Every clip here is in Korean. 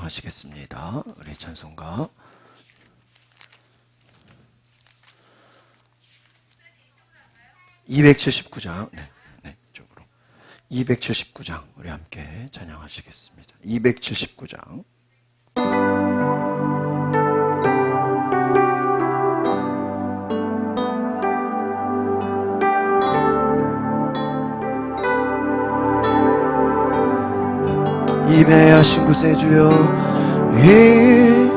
찬양하시겠습니다. 우리 찬송가 279장, 네, 이쪽으로 279장 우리 함께 찬양하시겠습니다. 279장. 임해하신 곳에 주여, 임해하신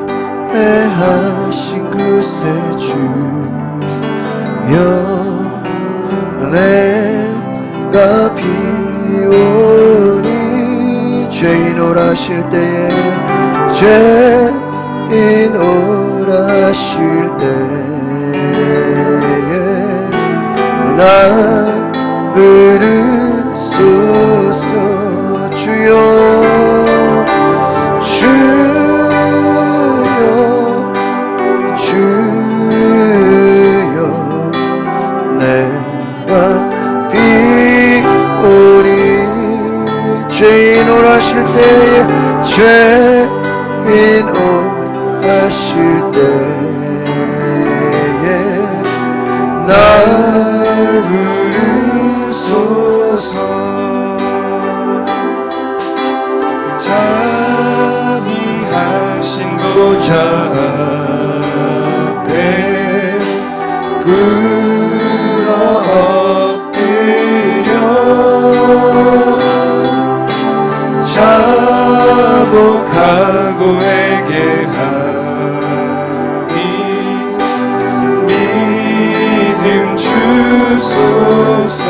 곳에 주여, 내가 비오니 죄인 오라실 때에, 죄인 오라실 때에 나 부르소서. 주여, 주여, 주여, 내가 비오니 죄인 오라실 때에, 죄인 오라실 때에 날 부르소서. 자비하신 보좌 앞에 꿇어 엎드려 자복하고 회개하니 믿음 주소서.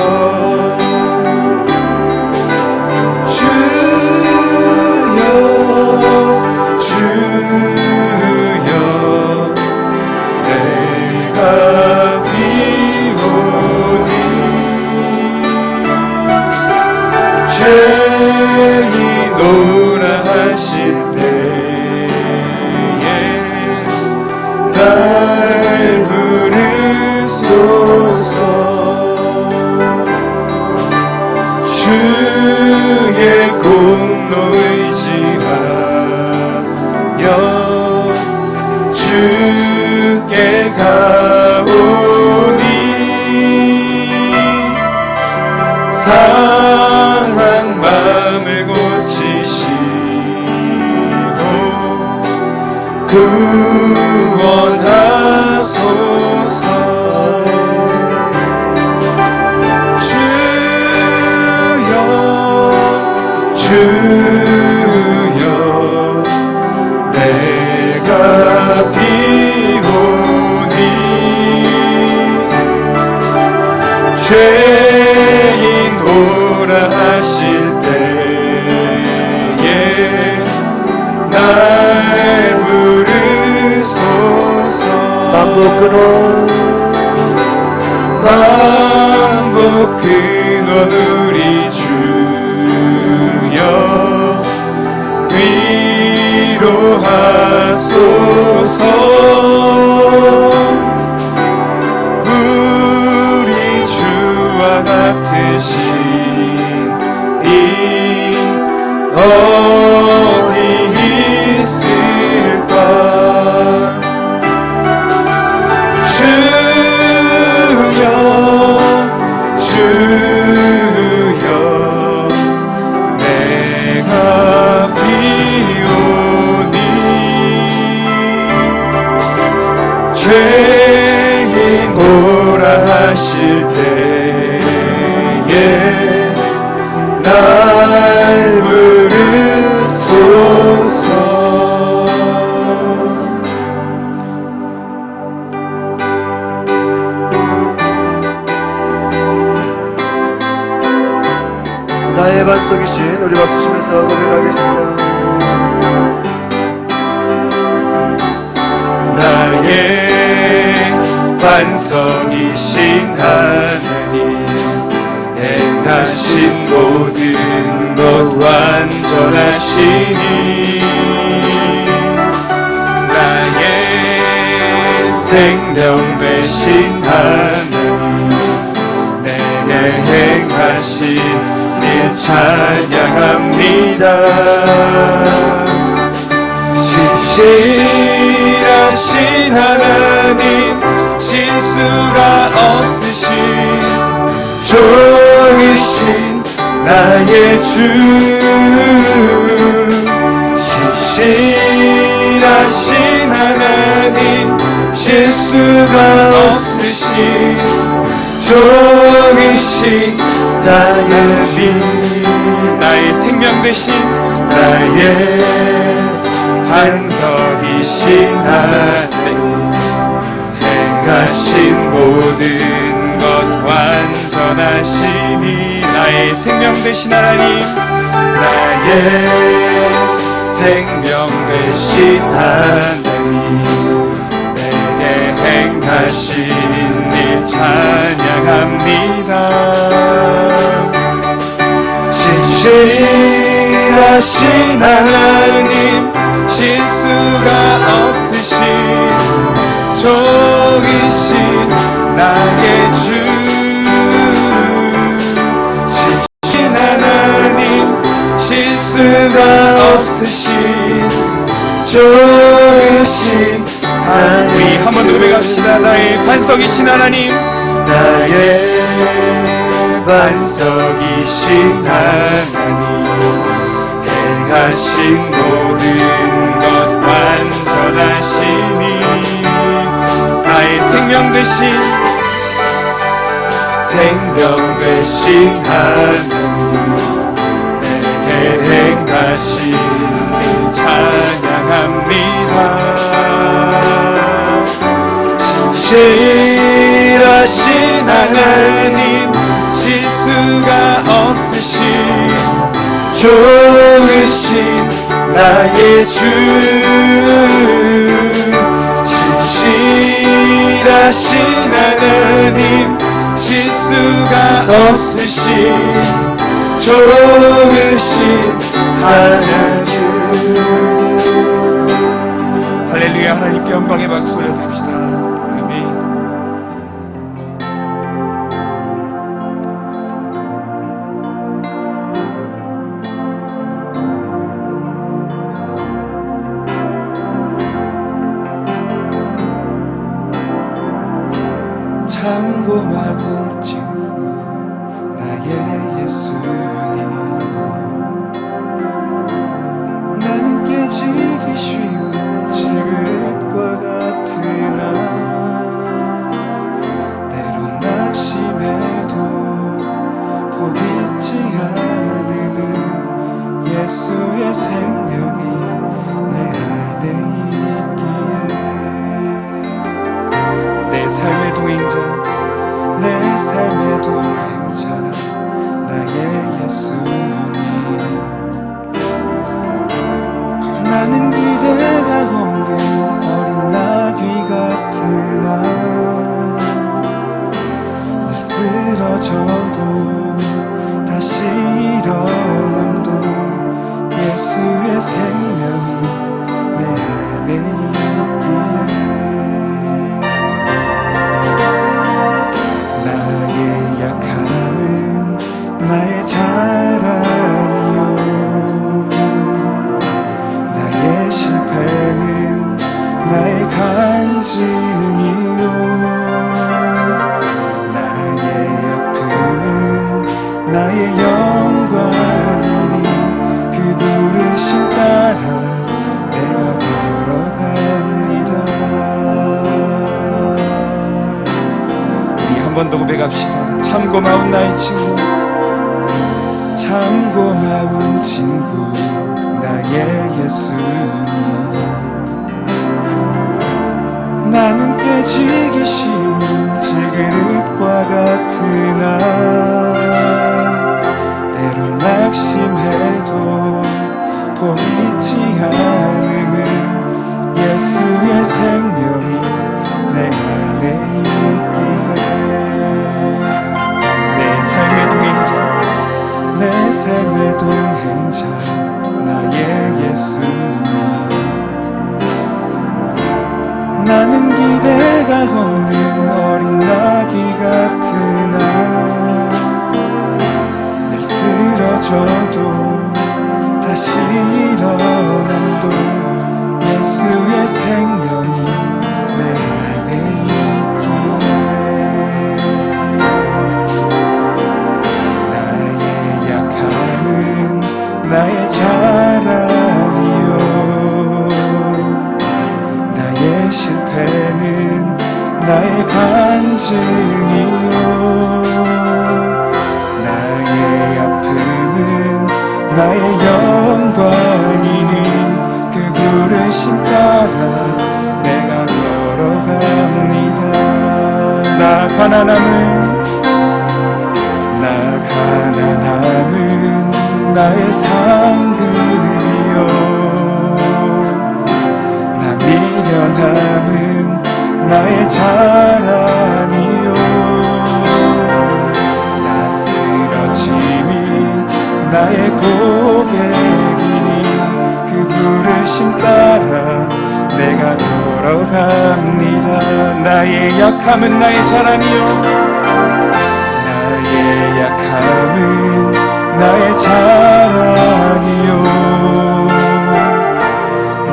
죄인 오라 하실 때에 날 부르소서. 주의 공로 의지하여 주께 가오니 상한 마음을 고치시고 구원하소서. 주여, 주여, 내가 비오니 죄인 오라 하실 때에 날 부르소서. 만복 근원 우리 주여 위로하소서. 우리 주와 같으신 이 어디 있을까. 주여, 주여, 내가 비오니 죄인 오라 하실 때에 날 부르소서. 나의 반석이신, 우리 박수 치면서 고백하겠습니다. 나의 반석이신 하나님, 행하신 모든 것 완전하시니 나의 생명 되신 하나님, 내게 행하신 일 찬양합니다. 하나님 실수가 없으신 종이신 나의 주 신실하신 하나님 실수가 없으신 종이신 나의 주 나의 생명 되신 나의 반석이신 하나님 행하신 모든 것 완전하시니 나의 생명 되신 하나님 나의 생명 되신 하나님 내게 행하신 일 찬양합니다 신실하신 하나님 실수가 없으신 종이신 나의 주 신실하신 하나님 실수가 없으신 종이신 우리 한 번 더 고백합시다 나의 반석이신 하나님 나의 반석이신 하나님 행하신 모든 것 완전하시니 나의 생명 되신 하나님 내게 행하신 일 찬양합니다 신실하신 하나님 실수가 없으신 종이신 나의 주 신실하신 하나님 실수가 없으신 종이신 하나님 할렐루야 하나님께 영광의 박수 올려드립시다 아멘 참 고마운 친구 나의 예수님 나는 깨지기 쉬운 질그릇과 같으나 때론 낙심해도 포기치 않는 예수의 생명이 내 안에 있기에 내 삶의 동행자 내 삶의 동행자 나의 예수님 나는 기대가 없는 어린 나귀 같으나 늘 쓰러져도 다시 일어남도 예수의 생명이 내 안에 있기에 나의 약함은 나의 자랑이요 나의 실패는 나의 간증이요 나의 아픔은 나의 영광이니 그 부르심 따라 내가 걸어갑니다 우리 한 번 더 고백합시다 참 고마운 나의 친구 참 고마운 친구 나의 예수님 나는 깨지기 쉬운 질그릇과 같으나 때론 낙심해도 포기치 않으면 예수의 생명이 내 안에 있기에 내 삶의 동행자 내 삶의 동행자 나의 예수님 나는 기대가 없는 어린 나귀 같으나 늘 쓰러져도 다시 일어남도 예수의 생명이 나의 간증이요 나의 아픔은 나의 영광이니 그 부르심 따라 내가 걸어갑니다. 나 가난함은 나의 상급이요 나 미련함은 나의 자랑이요 나 쓰러짐이 나의 고백이니 그 부르심 따라 내가 걸어갑니다. 나의 약함은 나의 자랑이요 나의 약함은 나의 자랑이요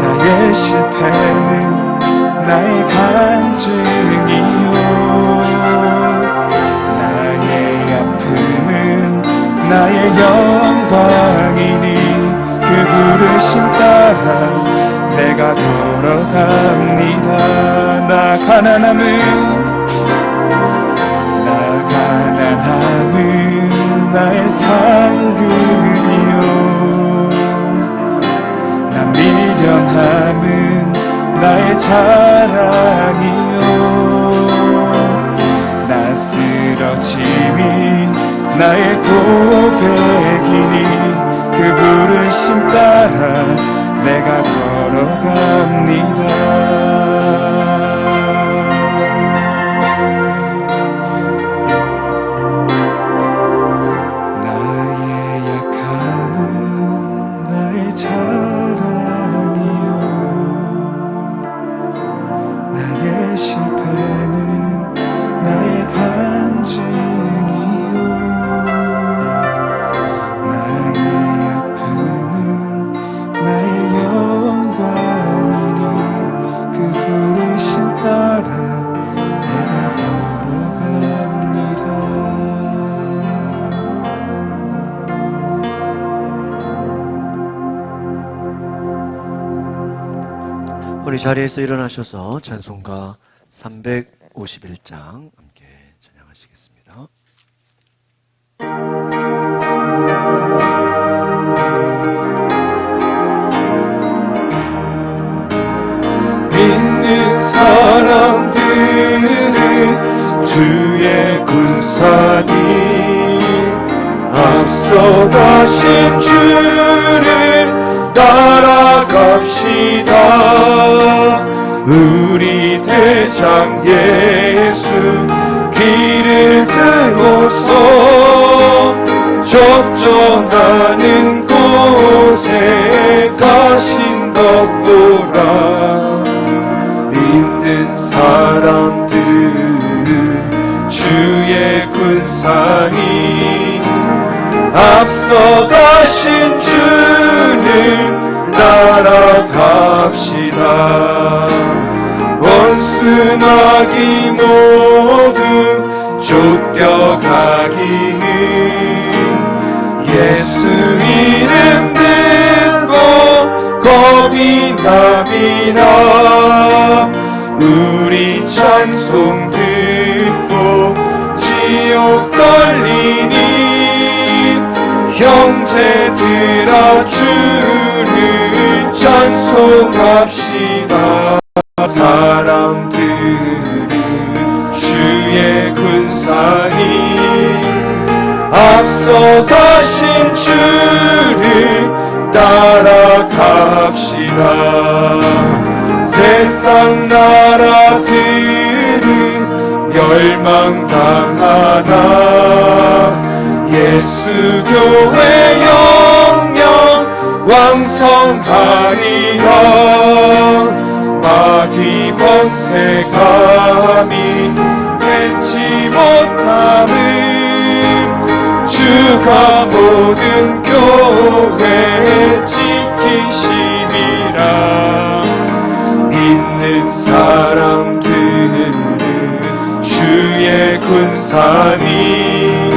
나의 실패는 나의 간증이요 나의 아픔은 나의 영광이니 그 부르심 따라 내가 걸어갑니다. 나 가난함은 나의 상급이요 나 미련함은 나의 자랑이요 나 쓰러짐이 나의 고백이니 그 부르심 따라 내가 걸어갑니다. 우리 자리에서 일어나셔서 찬송가 351장 함께 찬양하시겠습니다. 믿는 사람들은 주의 군사니 앞서가신 주를 따라갑시다. 우리 대장 예수 길을 들고서 적전하는 곳에 가신다보라. 믿는 사람들은 주의 군사니 앞서가신 주를 따라갑시다. 원수마귀 모두 쫓겨가기는 예수 이름 듣고 겁이 남이라. 우리 찬송 듣고 지옥 떨리니 형제들아 주를 찬송합시다. 사람들은 주의 군사니 앞서가신 주를 따라갑시다. 세상 나라들은 멸망당하나 예수 교회 영영 왕성하리라. 마귀 권세 감히 맺지 못함은 주가 모든 교회 지키심이라. 믿는 사람들은 주의 군사니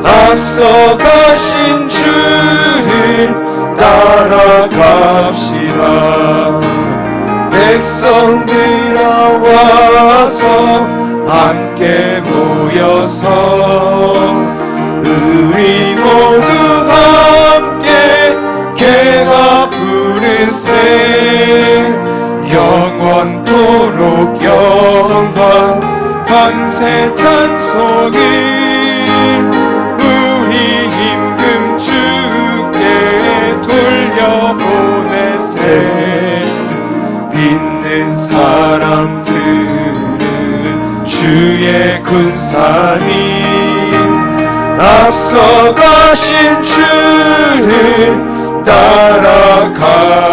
앞서가신 주를 따라갑시다. 백성들아 와서 함께 모여서 우리 모두 함께 개가 부르세 영원토록 영광 만세 찬송을 우리 임금 주께 돌려보내세 믿는 사람들은 주의 군사님 앞서가신 주를 따라갑시다.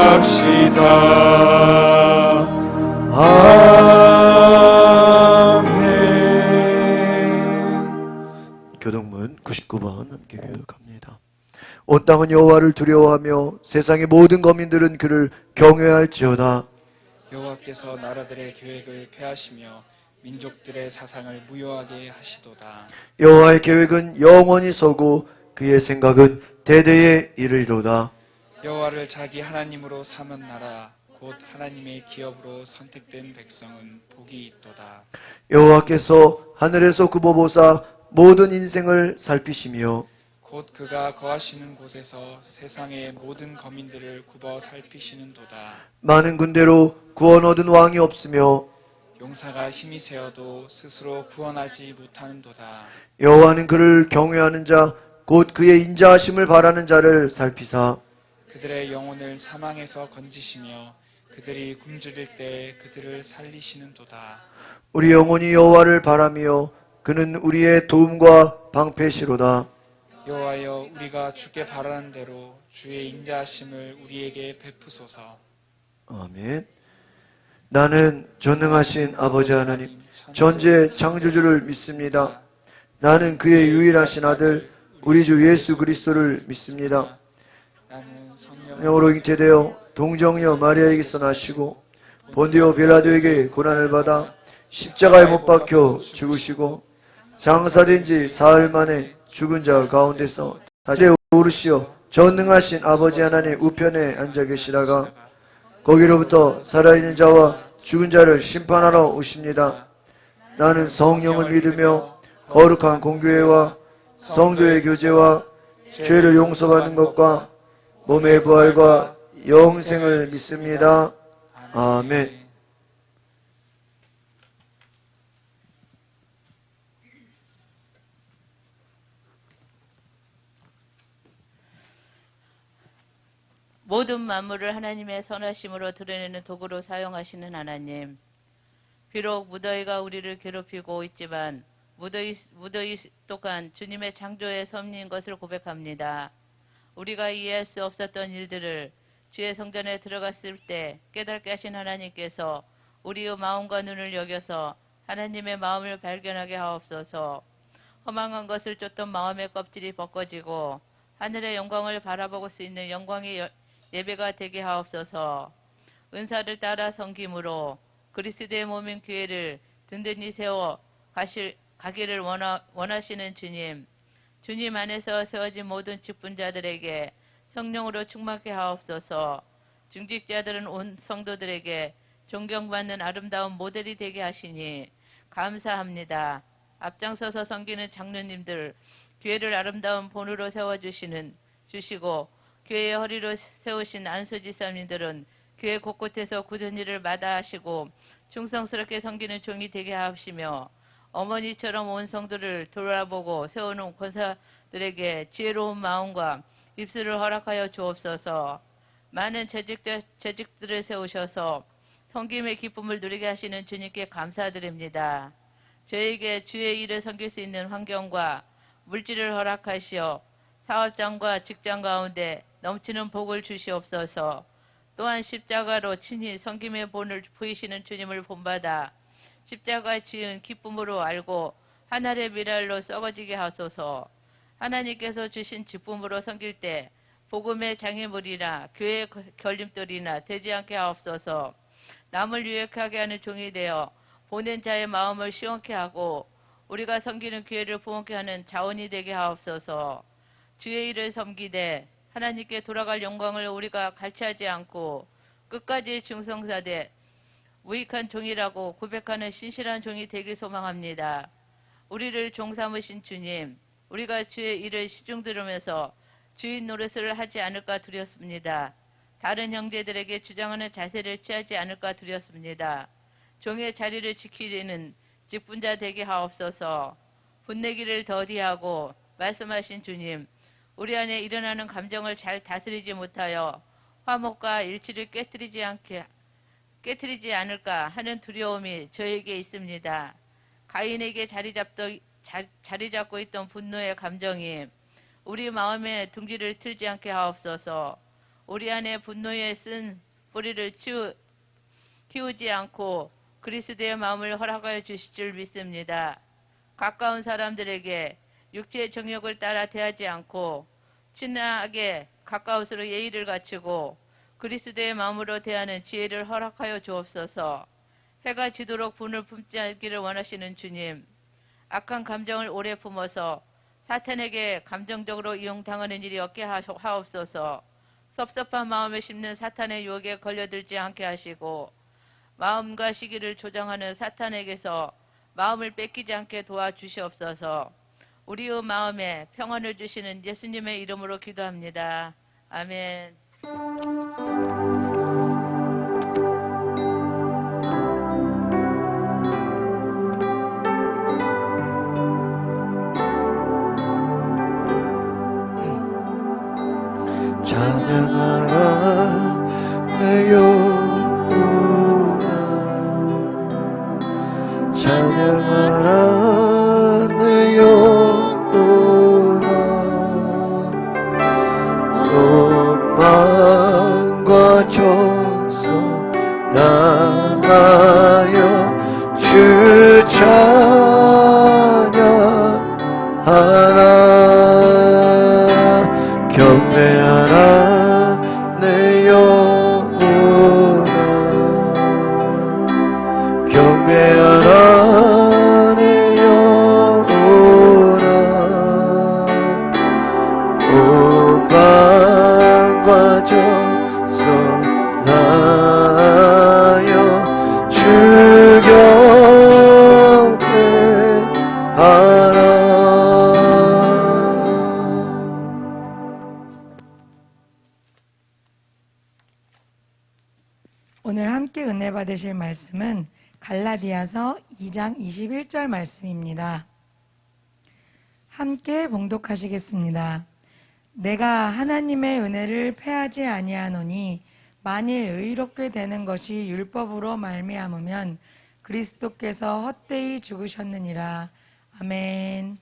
아멘. 교동문 99번 함께 교육합니다. 온 땅은 여호와를 두려워하며 세상의 모든 거민들은 그를 경외할지어다. 여호와께서 나라들의 계획을 폐하시며 민족들의 사상을 무효하게 하시도다. 여호와의 계획은 영원히 서고 그의 생각은 대대에 이르리로다. 여호와를 자기 하나님으로 삼은 나라 곧 하나님의 기업으로 선택된 백성은 복이 있도다. 여호와께서 하늘에서 굽어보사 모든 인생을 살피시며 곧 그가 거하시는 곳에서 세상의 모든 거민들을 굽어 살피시는도다. 많은 군대로 구원 얻은 왕이 없으며 용사가 힘이 세어도 스스로 구원하지 못하는도다. 여호와는 그를 경외하는 자 곧 그의 인자하심을 바라는 자를 살피사 그들의 영혼을 사망에서 건지시며 그들이 굶주릴 때 그들을 살리시는도다. 우리 영혼이 여호와를 바라며 그는 우리의 도움과 방패시로다. 여호와여 우리가 주께 바라는 대로 주의 인자하심을 우리에게 베푸소서. 아멘. 나는 전능하신 아버지 하나님 전지의 창조주를 믿습니다. 나는 그의 유일하신 아들 우리 주 예수 그리스도를 믿습니다. 나는 성령으로 잉태되어 동정녀 마리아에게서 나시고 본디오 빌라도에게 고난을 받아 십자가에 못 박혀 죽으시고 장사된 지 사흘 만에 죽은 자 가운데서 다시 오르시어 전능하신 아버지 하나님 우편에 앉아 계시다가 거기로부터 살아있는 자와 죽은 자를 심판하러 오십니다. 나는 성령을 믿으며 거룩한 공교회와 성도의 교제와 죄를 용서받는 것과 몸의 부활과 영생을 믿습니다. 아멘. 모든 만물을 하나님의 선하심으로 드러내는 도구로 사용하시는 하나님, 비록 무더위가 우리를 괴롭히고 있지만 무더위 또한 주님의 창조의 섭리인 것을 고백합니다. 우리가 이해할 수 없었던 일들을 주의 성전에 들어갔을 때 깨닫게 하신 하나님께서 우리의 마음과 눈을 여겨서 하나님의 마음을 발견하게 하옵소서. 허망한 것을 쫓던 마음의 껍질이 벗겨지고 하늘의 영광을 바라볼 수 있는 영광의 예배가 되게 하옵소서. 은사를 따라 섬김으로 그리스도의 몸인 교회를 든든히 세워 가기를 원하시는 주님 안에서 세워진 모든 직분자들에게 성령으로 충만케 하옵소서. 중직자들은 온 성도들에게 존경받는 아름다운 모델이 되게 하시니 감사합니다. 앞장서서 섬기는 장로님들, 교회를 아름다운 본으로 세워주시고 교회의 허리로 세우신 안수지사님들은 교회 곳곳에서 굳은 일을 마다하시고 충성스럽게 섬기는 종이 되게 하옵시며 어머니처럼 온 성도를 돌아보고 세우는 권사들에게 지혜로운 마음과 입술을 허락하여 주옵소서. 많은 재직들을 세우셔서 섬김의 기쁨을 누리게 하시는 주님께 감사드립니다. 저에게 주의 일을 섬길 수 있는 환경과 물질을 허락하시어 사업장과 직장 가운데 넘치는 복을 주시옵소서. 또한 십자가로 친히 섬김의 본을 보이시는 주님을 본받아 십자가 지은 기쁨으로 알고 하늘의 미랄로 썩어지게 하소서. 하나님께서 주신 직분으로 섬길 때 복음의 장애물이나 교회의 결림돌이나 되지 않게 하옵소서. 남을 유익하게 하는 종이 되어 보낸 자의 마음을 시원케 하고 우리가 섬기는 교회를 부흥케 하는 자원이 되게 하옵소서. 주의 일을 섬기되 하나님께 돌아갈 영광을 우리가 갈취하지 않고 끝까지 충성사되 무익한 종이라고 고백하는 신실한 종이 되길 소망합니다. 우리를 종 삼으신 주님, 우리가 주의 일을 시중 들으면서 주인 노릇을 하지 않을까 두렵습니다. 다른 형제들에게 주장하는 자세를 취하지 않을까 두렵습니다. 종의 자리를 지키는 직분자 되게 하옵소서. 분내기를 더디하고 말씀하신 주님, 우리 안에 일어나는 감정을 잘 다스리지 못하여 화목과 일치를 깨뜨리지 않을까 하는 두려움이 저에게 있습니다. 가인에게 자리 잡고 있던 분노의 감정이 우리 마음에 둥지를 틀지 않게 하옵소서. 우리 안에 분노에 쓴 뿌리를 키우지 않고 그리스도의 마음을 허락하여 주실 줄 믿습니다. 가까운 사람들에게 육체의 정욕을 따라 대하지 않고 친하게 가까울수록 예의를 갖추고 그리스도의 마음으로 대하는 지혜를 허락하여 주옵소서. 해가 지도록 분을 품지 않기를 원하시는 주님, 악한 감정을 오래 품어서 사탄에게 감정적으로 이용당하는 일이 없게 하옵소서. 섭섭한 마음을 심는 사탄의 유혹에 걸려들지 않게 하시고 마음과 시기를 조장하는 사탄에게서 마음을 뺏기지 않게 도와주시옵소서. 우리의 마음에 평안을 주시는 예수님의 이름으로 기도합니다. 아멘. 찬양하라 내 영혼아, 찬양하라 내 영혼아. 온 마음과 정성 다하여 주 찬양하라. 경배하라 내 영혼아, 경배하라 내 영혼아. 온 마음과 정성 다하여 주 경배하라. 오늘 함께 은혜 받으실 말씀은 갈라디아서 2장 21절 말씀입니다. 함께 봉독하시겠습니다. 내가 하나님의 은혜를 패하지 아니하노니 만일 의롭게 되는 것이 율법으로 말미암으면 그리스도께서 헛되이 죽으셨느니라. 아멘.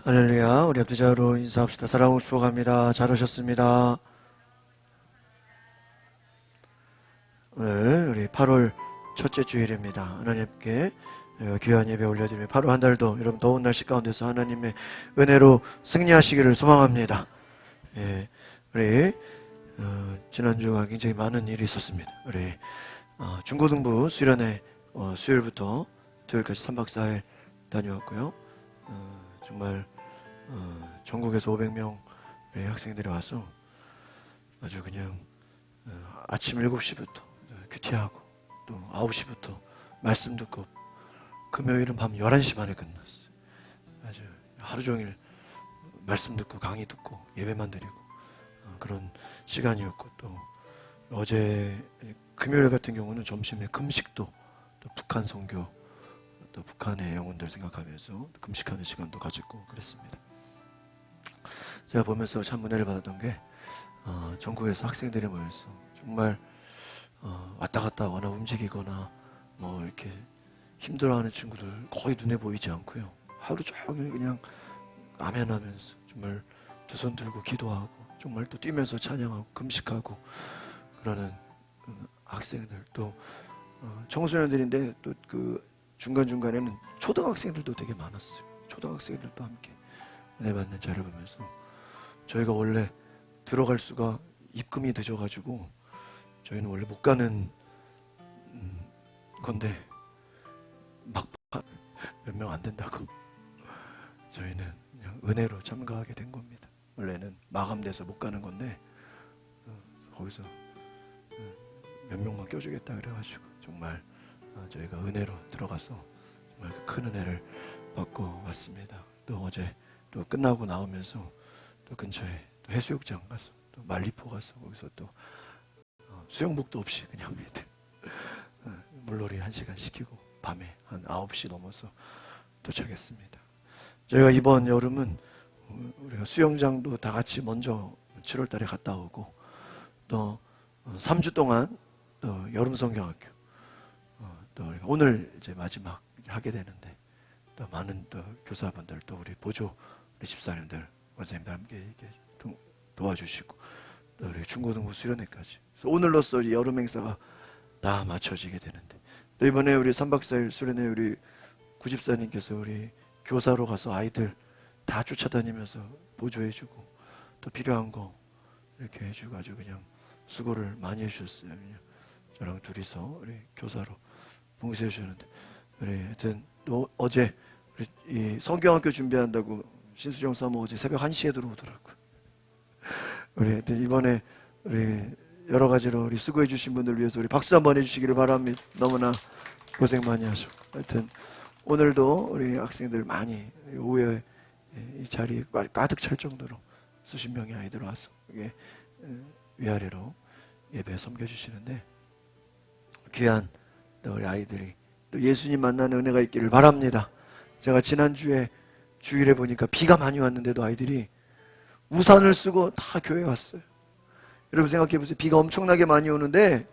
할렐루야. 우리 합주자로 인사합시다. 사랑하고 축복합니다. 잘 오셨습니다. 오늘 우리 8월 첫째 주일입니다. 하나님께 귀한 예배 올려드리며 8월 한 달도 여러분 더운 날씨 가운데서 하나님의 은혜로 승리하시기를 소망합니다. 예, 우리 지난주가 굉장히 많은 일이 있었습니다. 우리 중고등부 수련회 수요일부터 토요일까지 3박 4일 다녀왔고요. 정말 전국에서 500명 학생들이 와서 아주 그냥 아침 7시부터 큐티하고 또 9시부터 말씀 듣고 금요일은 밤 11시 반에 끝났어요. 아주 하루 종일 말씀 듣고 강의 듣고 예배만 드리고 그런 시간이었고, 또 어제 금요일 같은 경우는 점심에 금식도, 또 북한 선교, 또 북한의 영혼들 생각하면서 금식하는 시간도 가졌고 그랬습니다. 제가 보면서 참 은혜를 받았던 게 전국에서 학생들이 모여서 정말 왔다 갔다 하거나 움직이거나 뭐 이렇게 힘들어하는 친구들 거의 눈에 보이지 않고요. 하루 종일 그냥 아멘하면서 정말 두 손 들고 기도하고 정말 또 뛰면서 찬양하고 금식하고 그러는 학생들, 또 청소년들인데 또 그 중간중간에는 초등학생들도 되게 많았어요. 초등학생들도 함께 은혜 받는 자를 보면서 저희가 원래 들어갈 수가 입금이 늦어가지고 저희는 원래 못 가는 건데 막 몇 명 안 된다고 저희는 그냥 은혜로 참가하게 된 겁니다. 원래는 마감돼서 못 가는 건데 거기서 몇 명만 껴주겠다 그래가지고 정말 저희가 은혜로 들어가서 정말 큰 은혜를 받고 왔습니다. 또 어제 또 끝나고 나오면서 또 근처에 또 해수욕장 가서 또 말리포 가서 거기서 또 수영복도 없이 그냥 애들 물놀이 1시간 시키고 밤에 한 9시 넘어서 도착했습니다. 저희가 이번 여름은 우리가 수영장도 다 같이 먼저 7월 달에 갔다 오고 또 3주 동안 또 여름 성경학교 또 오늘 이제 마지막 하게 되는데 또 많은 또 교사분들 또 우리 보조 우리 집사님들 원사님들 함께 이렇게 도와주시고 또 우리 중고등부 수련회까지 그래서 오늘로써 이 여름 행사가 다 마쳐지게 되는데 또 이번에 우리 3박 4일 수련회 우리 구집사님께서 우리 교사로 가서 아이들 다 쫓아다니면서 보조해주고 또 필요한 거 이렇게 해주고 아주 그냥 수고를 많이 해주셨어요. 저랑 둘이서 우리 교사로 봉사해 주셨는데 우리 하여튼 또 어제 우리 이 성경학교 준비한다고 신수정 사모 어제 새벽 1시에 들어오더라고요. 우리 하여튼 이번에 우리 여러 가지로 우리 수고해 주신 분들 위해서 우리 박수 한번 해주시기를 바랍니다. 너무나 고생 많이 하셨고 하여튼 오늘도 우리 학생들 많이 오후에 이 자리에 가득 찰 정도로 수십 명의 아이들 와서 이게 위아래로 예배 섬겨주시는데 귀한 또 우리 아이들이 또 예수님 만나는 은혜가 있기를 바랍니다. 제가 지난주에 주일에 보니까 비가 많이 왔는데도 아이들이 우산을 쓰고 다 교회 왔어요. 여러분 생각해 보세요. 비가 엄청나게 많이 오는데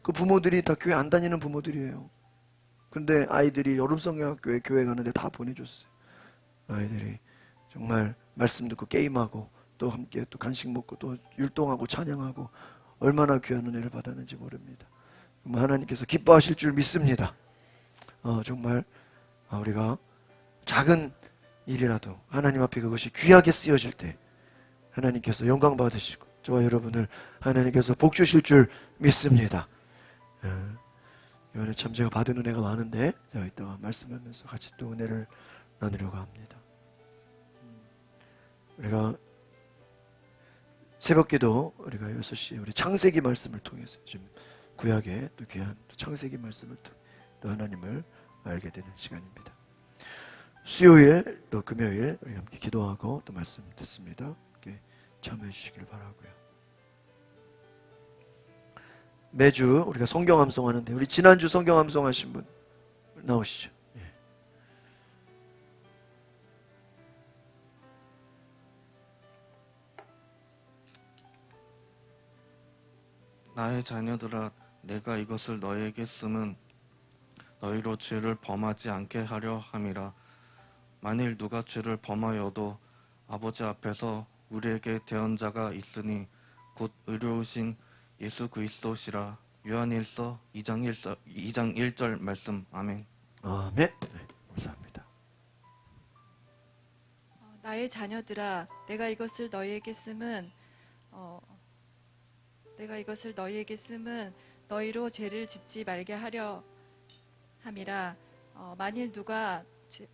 그 부모들이 다 교회 안 다니는 부모들이에요. 근데 아이들이 여름성경학교에 교회 가는데 다 보내줬어요. 아이들이 정말 말씀 듣고 게임하고 또 함께 또 간식 먹고 또 율동하고 찬양하고 얼마나 귀한 은혜를 받았는지 모릅니다. 정말 하나님께서 기뻐하실 줄 믿습니다. 정말 우리가 작은 일이라도 하나님 앞에 그것이 귀하게 쓰여질 때 하나님께서 영광 받으시고 저와 여러분을 하나님께서 복 주실 줄 믿습니다. 이번에 참 제가 받은 은혜가 많은데 제가 이따가 말씀하면서 같이 또 은혜를 나누려고 합니다. 우리가 새벽기도 우리가 6시에 우리 창세기 말씀을 통해서 지금 구약의 또 귀한 또 창세기 말씀을 통해 또 하나님을 알게 되는 시간입니다. 수요일 또 금요일 우리 함께 기도하고 또 말씀 듣습니다. 함께 참여해 주시길 바라고요. 매주 우리가 성경 암송하는데 우리 지난주 성경 암송하신 분 나오시죠. 예. 나의 자녀들아, 내가 이것을 너희에게 쓰면 너희로 죄를 범하지 않게 하려 함이라. 만일 누가 죄를 범하여도 아버지 앞에서 우리에게 대언자가 있으니 곧 의로우신 예수 그리스도시라. 요한일서 2장 1절 말씀. 아멘. 아멘. 네, 감사합니다. 나의 자녀들아, 내가 이것을 너희에게 쓰면 너희로 죄를 짓지 말게 하려 함이라. 만일 누가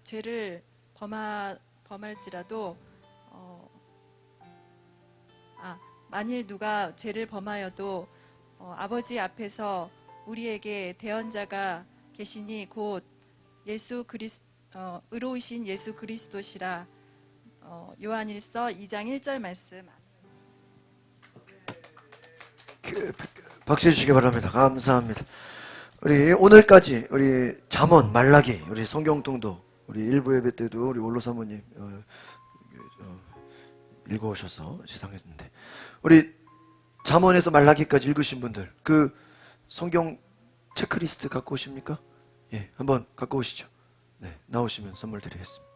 죄를 범할지라도 만일 누가 죄를 범하여도 아버지 앞에서 우리에게 대언자가 계시니 곧 의로우신 예수 그리스도시라. 요한일서 2장 1절 말씀. 박수 해주시기 바랍니다. 감사합니다. 우리 오늘까지 우리 잠언, 말라기, 우리 성경통독, 우리 일부 예배 때도 우리 원로 사모님 읽어오셔서 시상했는데, 우리 잠언에서 말라기까지 읽으신 분들 그 성경 체크리스트 갖고 오십니까? 예, 한번 갖고 오시죠. 네, 나오시면 선물 드리겠습니다.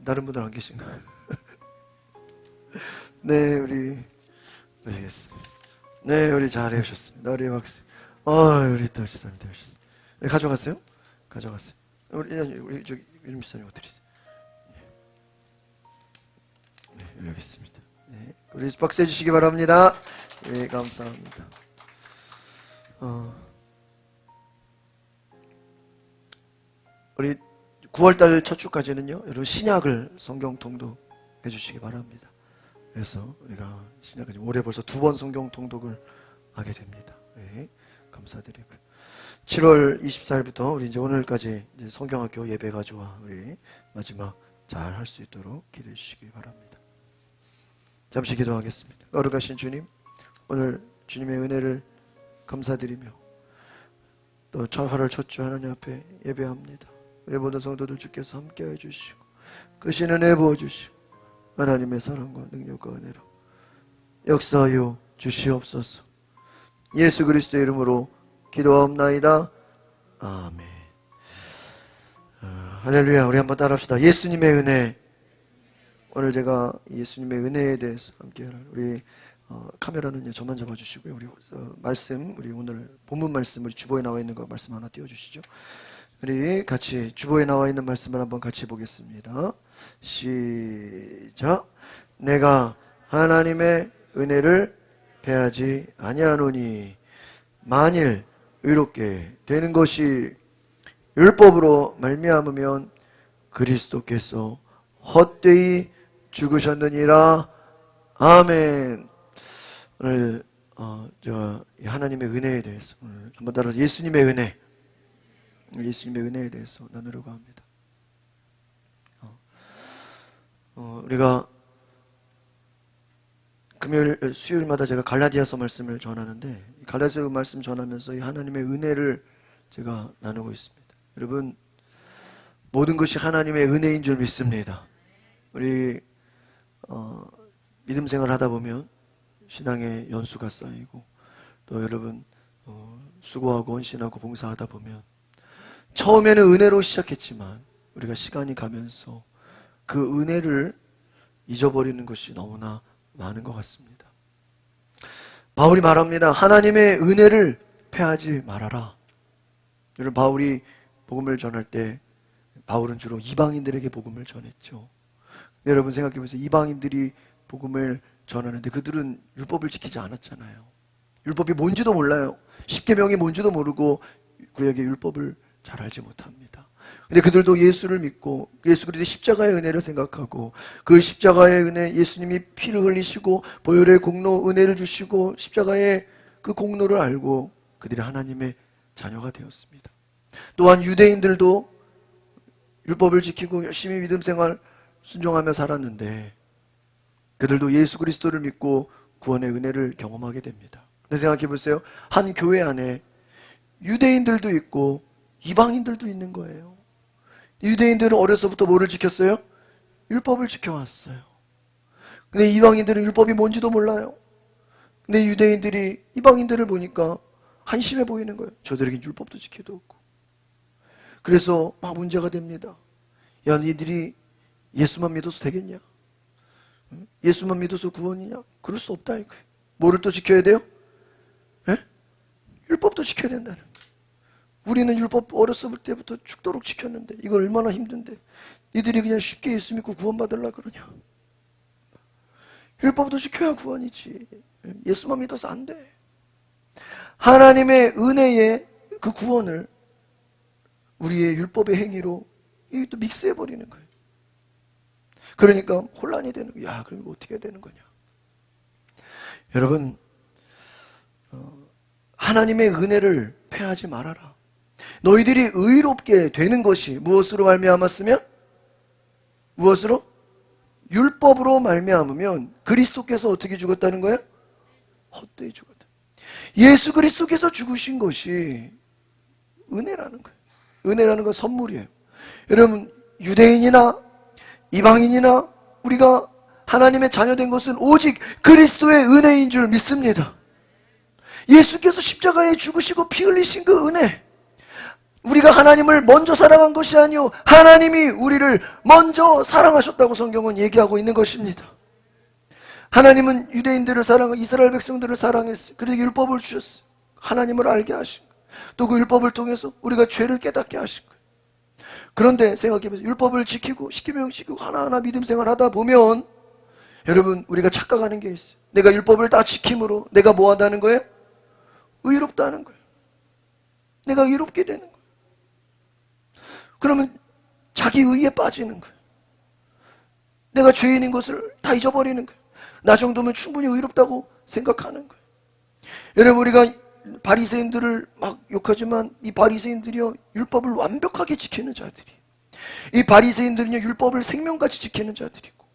다른 분들 안 계신가요? 네, 우리 보시겠습니다. 네, 우리 잘 해오셨습니다. 우리 박수. 우리 또 시사님 되셨습니다. 네, 가져갔어요? 가져갔어요. 우리 저기 윤 미사님 드리세요. 네, 여기 있습니다. 네, 우리 박수 해주시기 바랍니다. 예, 감사합니다. 우리 9월달 첫 주까지는요, 여러분 신약을 성경 통독해 주시기 바랍니다. 그래서 우리가 신약까지 올해 벌써 2번 성경 통독을 하게 됩니다. 네, 감사드리고요. 7월 24일부터 우리 이제 오늘까지 이제 성경학교 예배 가져와 우리 마지막 잘 할 수 있도록 기도해 주시기 바랍니다. 잠시 기도하겠습니다. 거룩하신 주님, 오늘 주님의 은혜를 감사드리며 또 8월 첫 주 하나님 앞에 예배합니다. 우리 모든 성도들 주께서 함께해 주시고 크신 은혜 부어주시고 하나님의 사랑과 능력과 은혜로 역사하여 주시옵소서. 예수 그리스도의 이름으로 기도하옵나이다. 아멘. 할렐루야. 우리 한번 따라합시다. 예수님의 은혜. 오늘 제가 예수님의 은혜에 대해서 함께 우리 카메라는 저만 잡아주시고요. 우리 말씀, 우리 오늘 본문 말씀, 우리 주보에 나와 있는 거 말씀 하나 띄워주시죠. 우리 같이 주보에 나와 있는 말씀을 한번 같이 보겠습니다. 시작. 내가 하나님의 은혜를 패하지 아니하노니 만일 의롭게 되는 것이 율법으로 말미암으면 그리스도께서 헛되이 죽으셨느니라. 아멘. 오늘 제가 하나님의 은혜에 대해서 오늘 한번 따라서 예수님의 은혜, 예수님의 은혜에 대해서 나누려고 합니다. 우리가 금요일, 수요일마다 제가 갈라디아서 말씀을 전하는데 갈라디아서 말씀 전하면서 이 하나님의 은혜를 제가 나누고 있습니다. 여러분, 모든 것이 하나님의 은혜인 줄 믿습니다. 우리 믿음 생활 하다 보면 신앙의 연수가 쌓이고 또 여러분 수고하고 헌신하고 봉사하다 보면 처음에는 은혜로 시작했지만 우리가 시간이 가면서 그 은혜를 잊어버리는 것이 너무나 많은 것 같습니다. 바울이 말합니다. 하나님의 은혜를 패하지 말아라. 여러분, 바울이 복음을 전할 때 바울은 주로 이방인들에게 복음을 전했죠. 여러분 생각해 보세요. 이방인들이 복음을 전하는데 그들은 율법을 지키지 않았잖아요. 율법이 뭔지도 몰라요. 십계명이 뭔지도 모르고 구약의 율법을 잘 알지 못합니다. 근데 그들도 예수를 믿고 예수 그리스도의 십자가의 은혜를 생각하고 그 십자가의 은혜, 예수님이 피를 흘리시고 보혈의 공로 은혜를 주시고 십자가의 그 공로를 알고 그들이 하나님의 자녀가 되었습니다. 또한 유대인들도 율법을 지키고 열심히 믿음 생활 순종하며 살았는데 그들도 예수 그리스도를 믿고 구원의 은혜를 경험하게 됩니다. 근데 생각해 보세요. 한 교회 안에 유대인들도 있고 이방인들도 있는 거예요. 유대인들은 어려서부터 뭐를 지켰어요? 율법을 지켜왔어요. 근데 이방인들은 율법이 뭔지도 몰라요. 근데 유대인들이 이방인들을 보니까 한심해 보이는 거예요. 저들에겐 율법도 지켜도 없고. 그래서 막 문제가 됩니다. 야, 니들이 예수만 믿어서 되겠냐? 예수만 믿어서 구원이냐? 그럴 수 없다 이거예요. 뭐를 또 지켜야 돼요? 예? 율법도 지켜야 된다는 거예요. 우리는 율법 어렸을 때부터 죽도록 지켰는데 이거 얼마나 힘든데 니들이 그냥 쉽게 예수 믿고 구원받으려고 그러냐? 율법도 지켜야 구원이지. 예수만 믿어서 안 돼. 하나님의 은혜의 그 구원을 우리의 율법의 행위로 이게 또 믹스해버리는 거예요. 그러니까 혼란이 되는 거예요. 야, 그럼 이거 어떻게 해야 되는 거냐? 여러분, 하나님의 은혜를 패하지 말아라. 너희들이 의롭게 되는 것이 무엇으로 말미암았으면? 무엇으로? 율법으로 말미암으면 그리스도께서 어떻게 죽었다는 거예요? 헛되이 죽었다. 예수 그리스도께서 죽으신 것이 은혜라는 거예요. 은혜라는 건 선물이에요. 여러분, 유대인이나 이방인이나 우리가 하나님의 자녀된 것은 오직 그리스도의 은혜인 줄 믿습니다. 예수께서 십자가에 죽으시고 피 흘리신 그 은혜, 우리가 하나님을 먼저 사랑한 것이 아니요 하나님이 우리를 먼저 사랑하셨다고 성경은 얘기하고 있는 것입니다. 하나님은 유대인들을 사랑하고 이스라엘 백성들을 사랑했어요. 그래서 율법을 주셨어요. 하나님을 알게 하신 거예요. 또 그 율법을 통해서 우리가 죄를 깨닫게 하신 거예요. 그런데 생각해보세요. 율법을 지키고 십계명 지키고 하나하나 믿음 생활하다 보면 여러분, 우리가 착각하는 게 있어요. 내가 율법을 다 지킴으로 내가 뭐 한다는 거예요? 의롭다는 거예요. 내가 의롭게 되는 거예요. 그러면 자기 의에 빠지는 거예요. 내가 죄인인 것을 다 잊어버리는 거예요. 나 정도면 충분히 의롭다고 생각하는 거예요. 여러분, 우리가 바리새인들을 막 욕하지만 이 바리새인들이요 율법을 완벽하게 지키는 자들이. 이 바리새인들은요 율법을 생명같이 지키는 자들이고,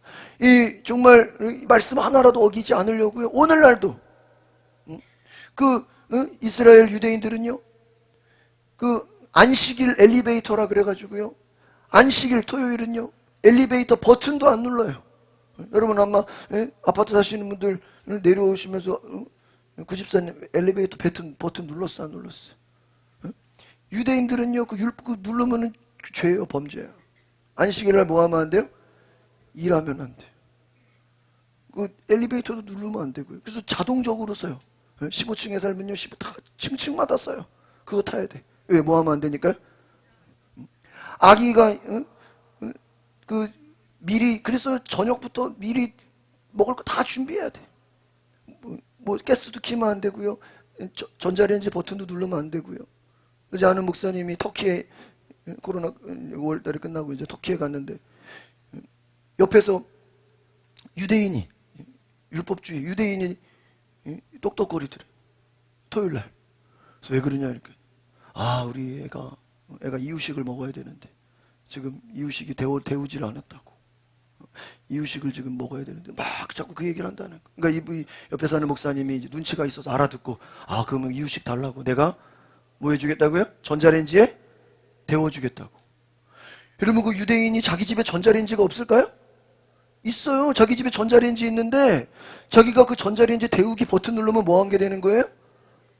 이 정말 말씀 하나라도 어기지 않으려고요 오늘날도 이스라엘 유대인들은요 그 안식일 엘리베이터라 그래가지고요 안식일 토요일은요 엘리베이터 버튼도 안 눌러요. 여러분 아마 아파트 사시는 분들 내려오시면서 94년 엘리베이터 버튼 눌렀어 안 눌렀어? 유대인들은요 그 누르면은 죄예요, 범죄야. 안식일날 뭐 하면 안 돼요? 일하면 안 돼요. 그 엘리베이터도 누르면 안 되고요. 그래서 자동적으로 써요. 15층에 살면요 다 층층마다 써요. 그거 타야 돼. 왜? 뭐 하면 안 되니까요? 아기가 미리, 그래서 저녁부터 미리 먹을 거 다 준비해야 돼. 뭐 가스도 키면 안 되고요. 전자레인지 버튼도 누르면 안 되고요. 그지 아는 목사님이 터키에 코로나 5월달에 끝나고 이제 터키에 갔는데 옆에서 유대인이 율법주의 유대인이 똑똑거리더래. 토요일날. 그래서 왜 그러냐 이렇게. 우리 애가 이유식을 먹어야 되는데 지금 이유식이 데우질 않았다고. 이유식을 지금 먹어야 되는데 막 자꾸 그 얘기를 한다는 거예요. 그러니까 이 옆에 사는 목사님이 이제 눈치가 있어서 알아듣고 그러면 이유식 달라고 내가 뭐 해주겠다고요? 전자레인지에 데워주겠다고. 여러분 그 유대인이 자기 집에 전자레인지가 없을까요? 있어요. 자기 집에 전자레인지 있는데 자기가 그 전자레인지 데우기 버튼 누르면 뭐 한 게 되는 거예요?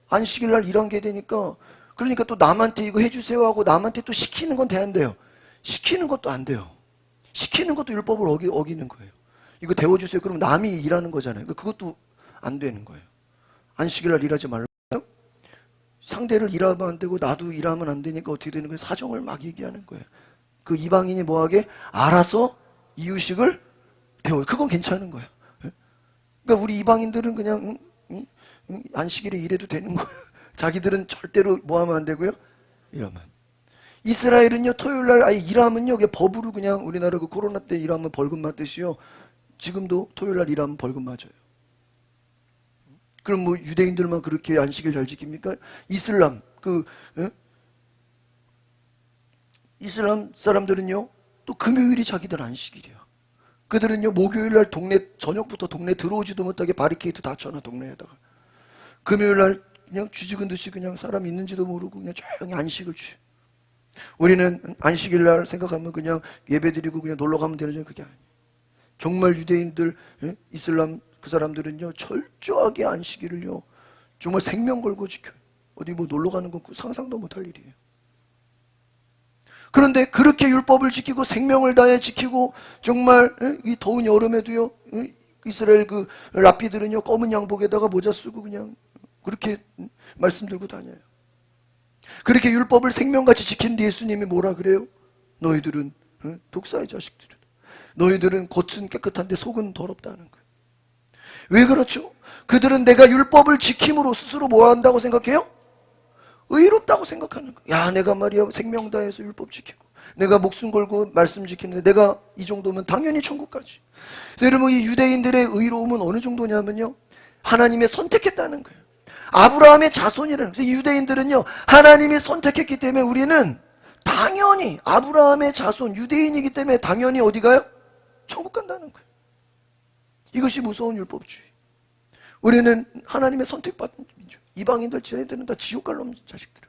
안식일 날 일한 게 되니까. 그러니까 또 남한테 이거 해주세요 하고 남한테 또 시키는 건 돼야 시키는 것도 안 돼요. 시키는 것도 율법을 어기는 거예요. 이거 데워주세요. 그럼 남이 일하는 거잖아요. 그것도 안 되는 거예요. 안식일 날 일하지 말라고. 상대를 일하면 안 되고 나도 일하면 안 되니까 어떻게 되는 거예요? 사정을 막 얘기하는 거예요. 그 이방인이 뭐하게? 알아서 이유식을 데워요. 그건 괜찮은 거예요. 그러니까 우리 이방인들은 그냥 안식일에 일해도 되는 거예요. 자기들은 절대로 뭐하면 안 되고요? 이러면. 이스라엘은요 토요일날 아예 일하면요 그게 법으로 그냥 우리나라 그 코로나 때 일하면 벌금 맞듯이요 지금도 토요일날 일하면 벌금 맞아요. 그럼 뭐 유대인들만 그렇게 안식일 잘 지킵니까? 이슬람 이슬람 사람들은요 또 금요일이 자기들 안식일이야. 그들은요 목요일날 저녁부터 동네 들어오지도 못하게 바리케이트 다 쳐놔 동네에다가. 금요일날 그냥 쥐죽은 듯이 그냥 사람 있는지도 모르고 그냥 조용히 안식을 취해. 우리는 안식일날 생각하면 그냥 예배드리고 그냥 놀러가면 되는 줄 그게 아니에요. 정말 유대인들, 이슬람 그 사람들은요 철저하게 안식일을요 정말 생명 걸고 지켜요. 어디 뭐 놀러가는 건 상상도 못할 일이에요. 그런데 그렇게 율법을 지키고 생명을 다해 지키고 정말 이 더운 여름에도요, 이스라엘 그 랍비들은요 검은 양복에다가 모자 쓰고 그냥 그렇게 말씀 들고 다녀요. 그렇게 율법을 생명같이 지킨 예수님이 뭐라 그래요? 너희들은 독사의 자식들이다. 너희들은 겉은 깨끗한데 속은 더럽다는 거예요. 왜 그렇죠? 그들은 내가 율법을 지킴으로 스스로 뭐 한다고 생각해요? 의롭다고 생각하는 거예요. 야, 내가 말이야 생명 다해서 율법 지키고 내가 목숨 걸고 말씀 지키는데 내가 이 정도면 당연히 천국 가지. 여러분, 이 유대인들의 의로움은 어느 정도냐면요, 하나님의 선택했다는 거예요. 아브라함의 자손이라는 거예요. 유대인들은요 하나님이 선택했기 때문에 우리는 당연히 아브라함의 자손 유대인이기 때문에 당연히 어디 가요? 천국 간다는 거예요. 이것이 무서운 율법주의. 우리는 하나님의 선택받은 민족. 이방인들 쟤네들은 다 지옥 갈 놈 자식들.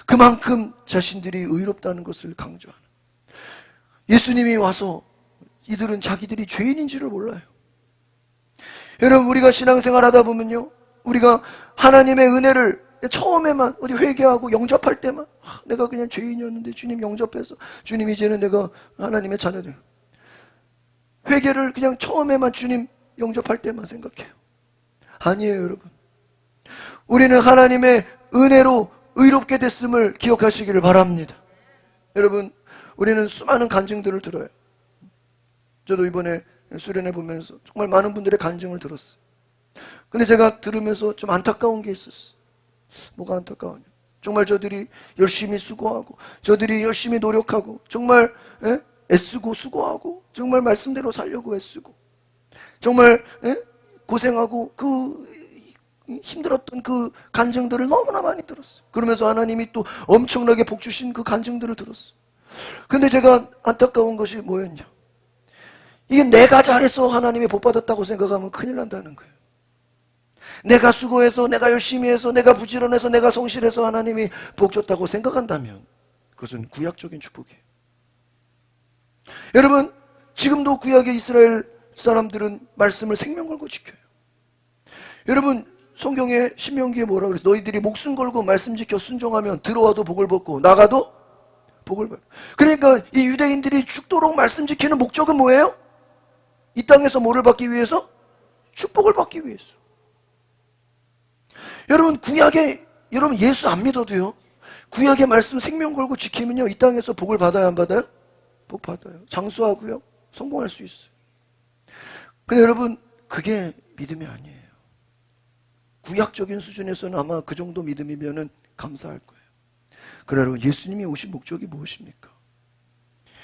그만큼 자신들이 의롭다는 것을 강조하는. 예수님이 와서 이들은 자기들이 죄인인 줄을 몰라요. 여러분, 우리가 신앙생활 하다 보면요, 우리가 하나님의 은혜를 처음에만 어디 회개하고 영접할 때만 내가 그냥 죄인이었는데 주님 영접해서 주님 이제는 내가 하나님의 자녀들. 회개를 그냥 처음에만 주님 영접할 때만 생각해요. 아니에요, 여러분. 우리는 하나님의 은혜로 의롭게 됐음을 기억하시기를 바랍니다. 여러분, 우리는 수많은 간증들을 들어요. 저도 이번에 수련회 보면서 정말 많은 분들의 간증을 들었어요. 근데 제가 들으면서 좀 안타까운 게 있었어요. 뭐가 안타까우냐? 정말 저들이 열심히 수고하고 저들이 열심히 노력하고 정말 애쓰고 수고하고 정말 말씀대로 살려고 애쓰고 정말 고생하고 그 힘들었던 그 간증들을 너무나 많이 들었어요. 그러면서 하나님이 또 엄청나게 복 주신 그 간증들을 들었어요. 근데 제가 안타까운 것이 뭐였냐? 이게 내가 잘해서 하나님이 복 받았다고 생각하면 큰일 난다는 거예요. 내가 수고해서 내가 열심히 해서 내가 부지런해서 내가 성실해서 하나님이 복 줬다고 생각한다면 그것은 구약적인 축복이에요. 여러분, 지금도 구약의 이스라엘 사람들은 말씀을 생명 걸고 지켜요. 여러분, 성경에 신명기에 뭐라 그랬어? 너희들이 목숨 걸고 말씀 지켜 순종하면 들어와도 복을 받고 나가도 복을 받고. 그러니까 이 유대인들이 죽도록 말씀 지키는 목적은 뭐예요? 이 땅에서 뭐를 받기 위해서? 축복을 받기 위해서. 여러분, 구약에 여러분 예수 안 믿어도요, 구약의 말씀 생명 걸고 지키면요 이 땅에서 복을 받아야 안 받아요? 복 받아요. 장수하고요 성공할 수 있어요. 근데 여러분, 그게 믿음이 아니에요. 구약적인 수준에서는 아마 그 정도 믿음이면은 감사할 거예요. 그러나 여러분, 예수님이 오신 목적이 무엇입니까?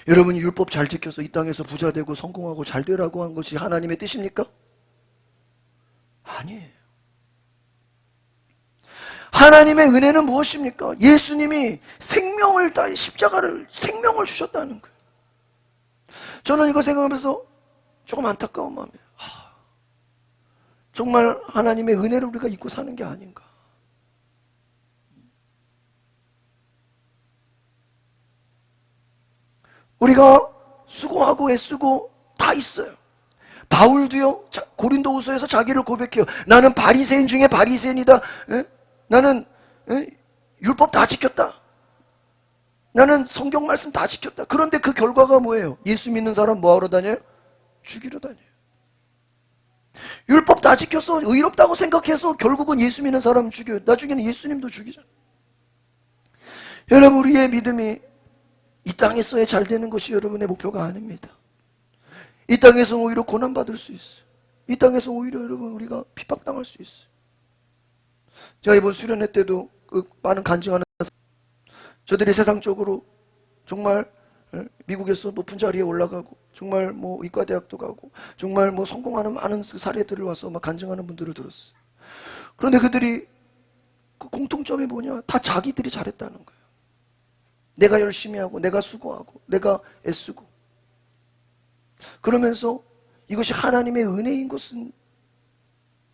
여러분이 율법 잘 지켜서 이 땅에서 부자 되고 성공하고 잘 되라고 한 것이 하나님의 뜻입니까? 아니에요. 하나님의 은혜는 무엇입니까? 예수님이 생명을 다 십자가를 생명을 주셨다는 거예요. 저는 이거 생각하면서 조금 안타까운 마음이에요. 정말 하나님의 은혜를 우리가 잊고 사는 게 아닌가. 우리가 수고하고 애쓰고 다 있어요. 바울도요 고린도후서에서 자기를 고백해요. 나는 바리새인 중에 바리새인이다. 나는 율법 다 지켰다. 나는 성경 말씀 다 지켰다. 그런데 그 결과가 뭐예요? 예수 믿는 사람 뭐하러 다녀요? 죽이러 다녀요. 율법 다 지켜서 의롭다고 생각해서 결국은 예수 믿는 사람 죽여요. 나중에는 예수님도 죽이잖아요. 여러분, 우리의 믿음이 이 땅에서의 잘 되는 것이 여러분의 목표가 아닙니다. 이 땅에서 오히려 고난받을 수 있어요. 이 땅에서 오히려 여러분 우리가 핍박당할 수 있어요. 제가 이번 수련회 때도 그 많은 간증하는 저들이 세상적으로 정말 미국에서 높은 자리에 올라가고 정말 뭐 의과대학도 가고 정말 뭐 성공하는 많은 사례들을 와서 막 간증하는 분들을 들었어요. 그런데 그들이 그 공통점이 뭐냐? 다 자기들이 잘했다는 거예요. 내가 열심히 하고 내가 수고하고 내가 애쓰고 그러면서 이것이 하나님의 은혜인 것은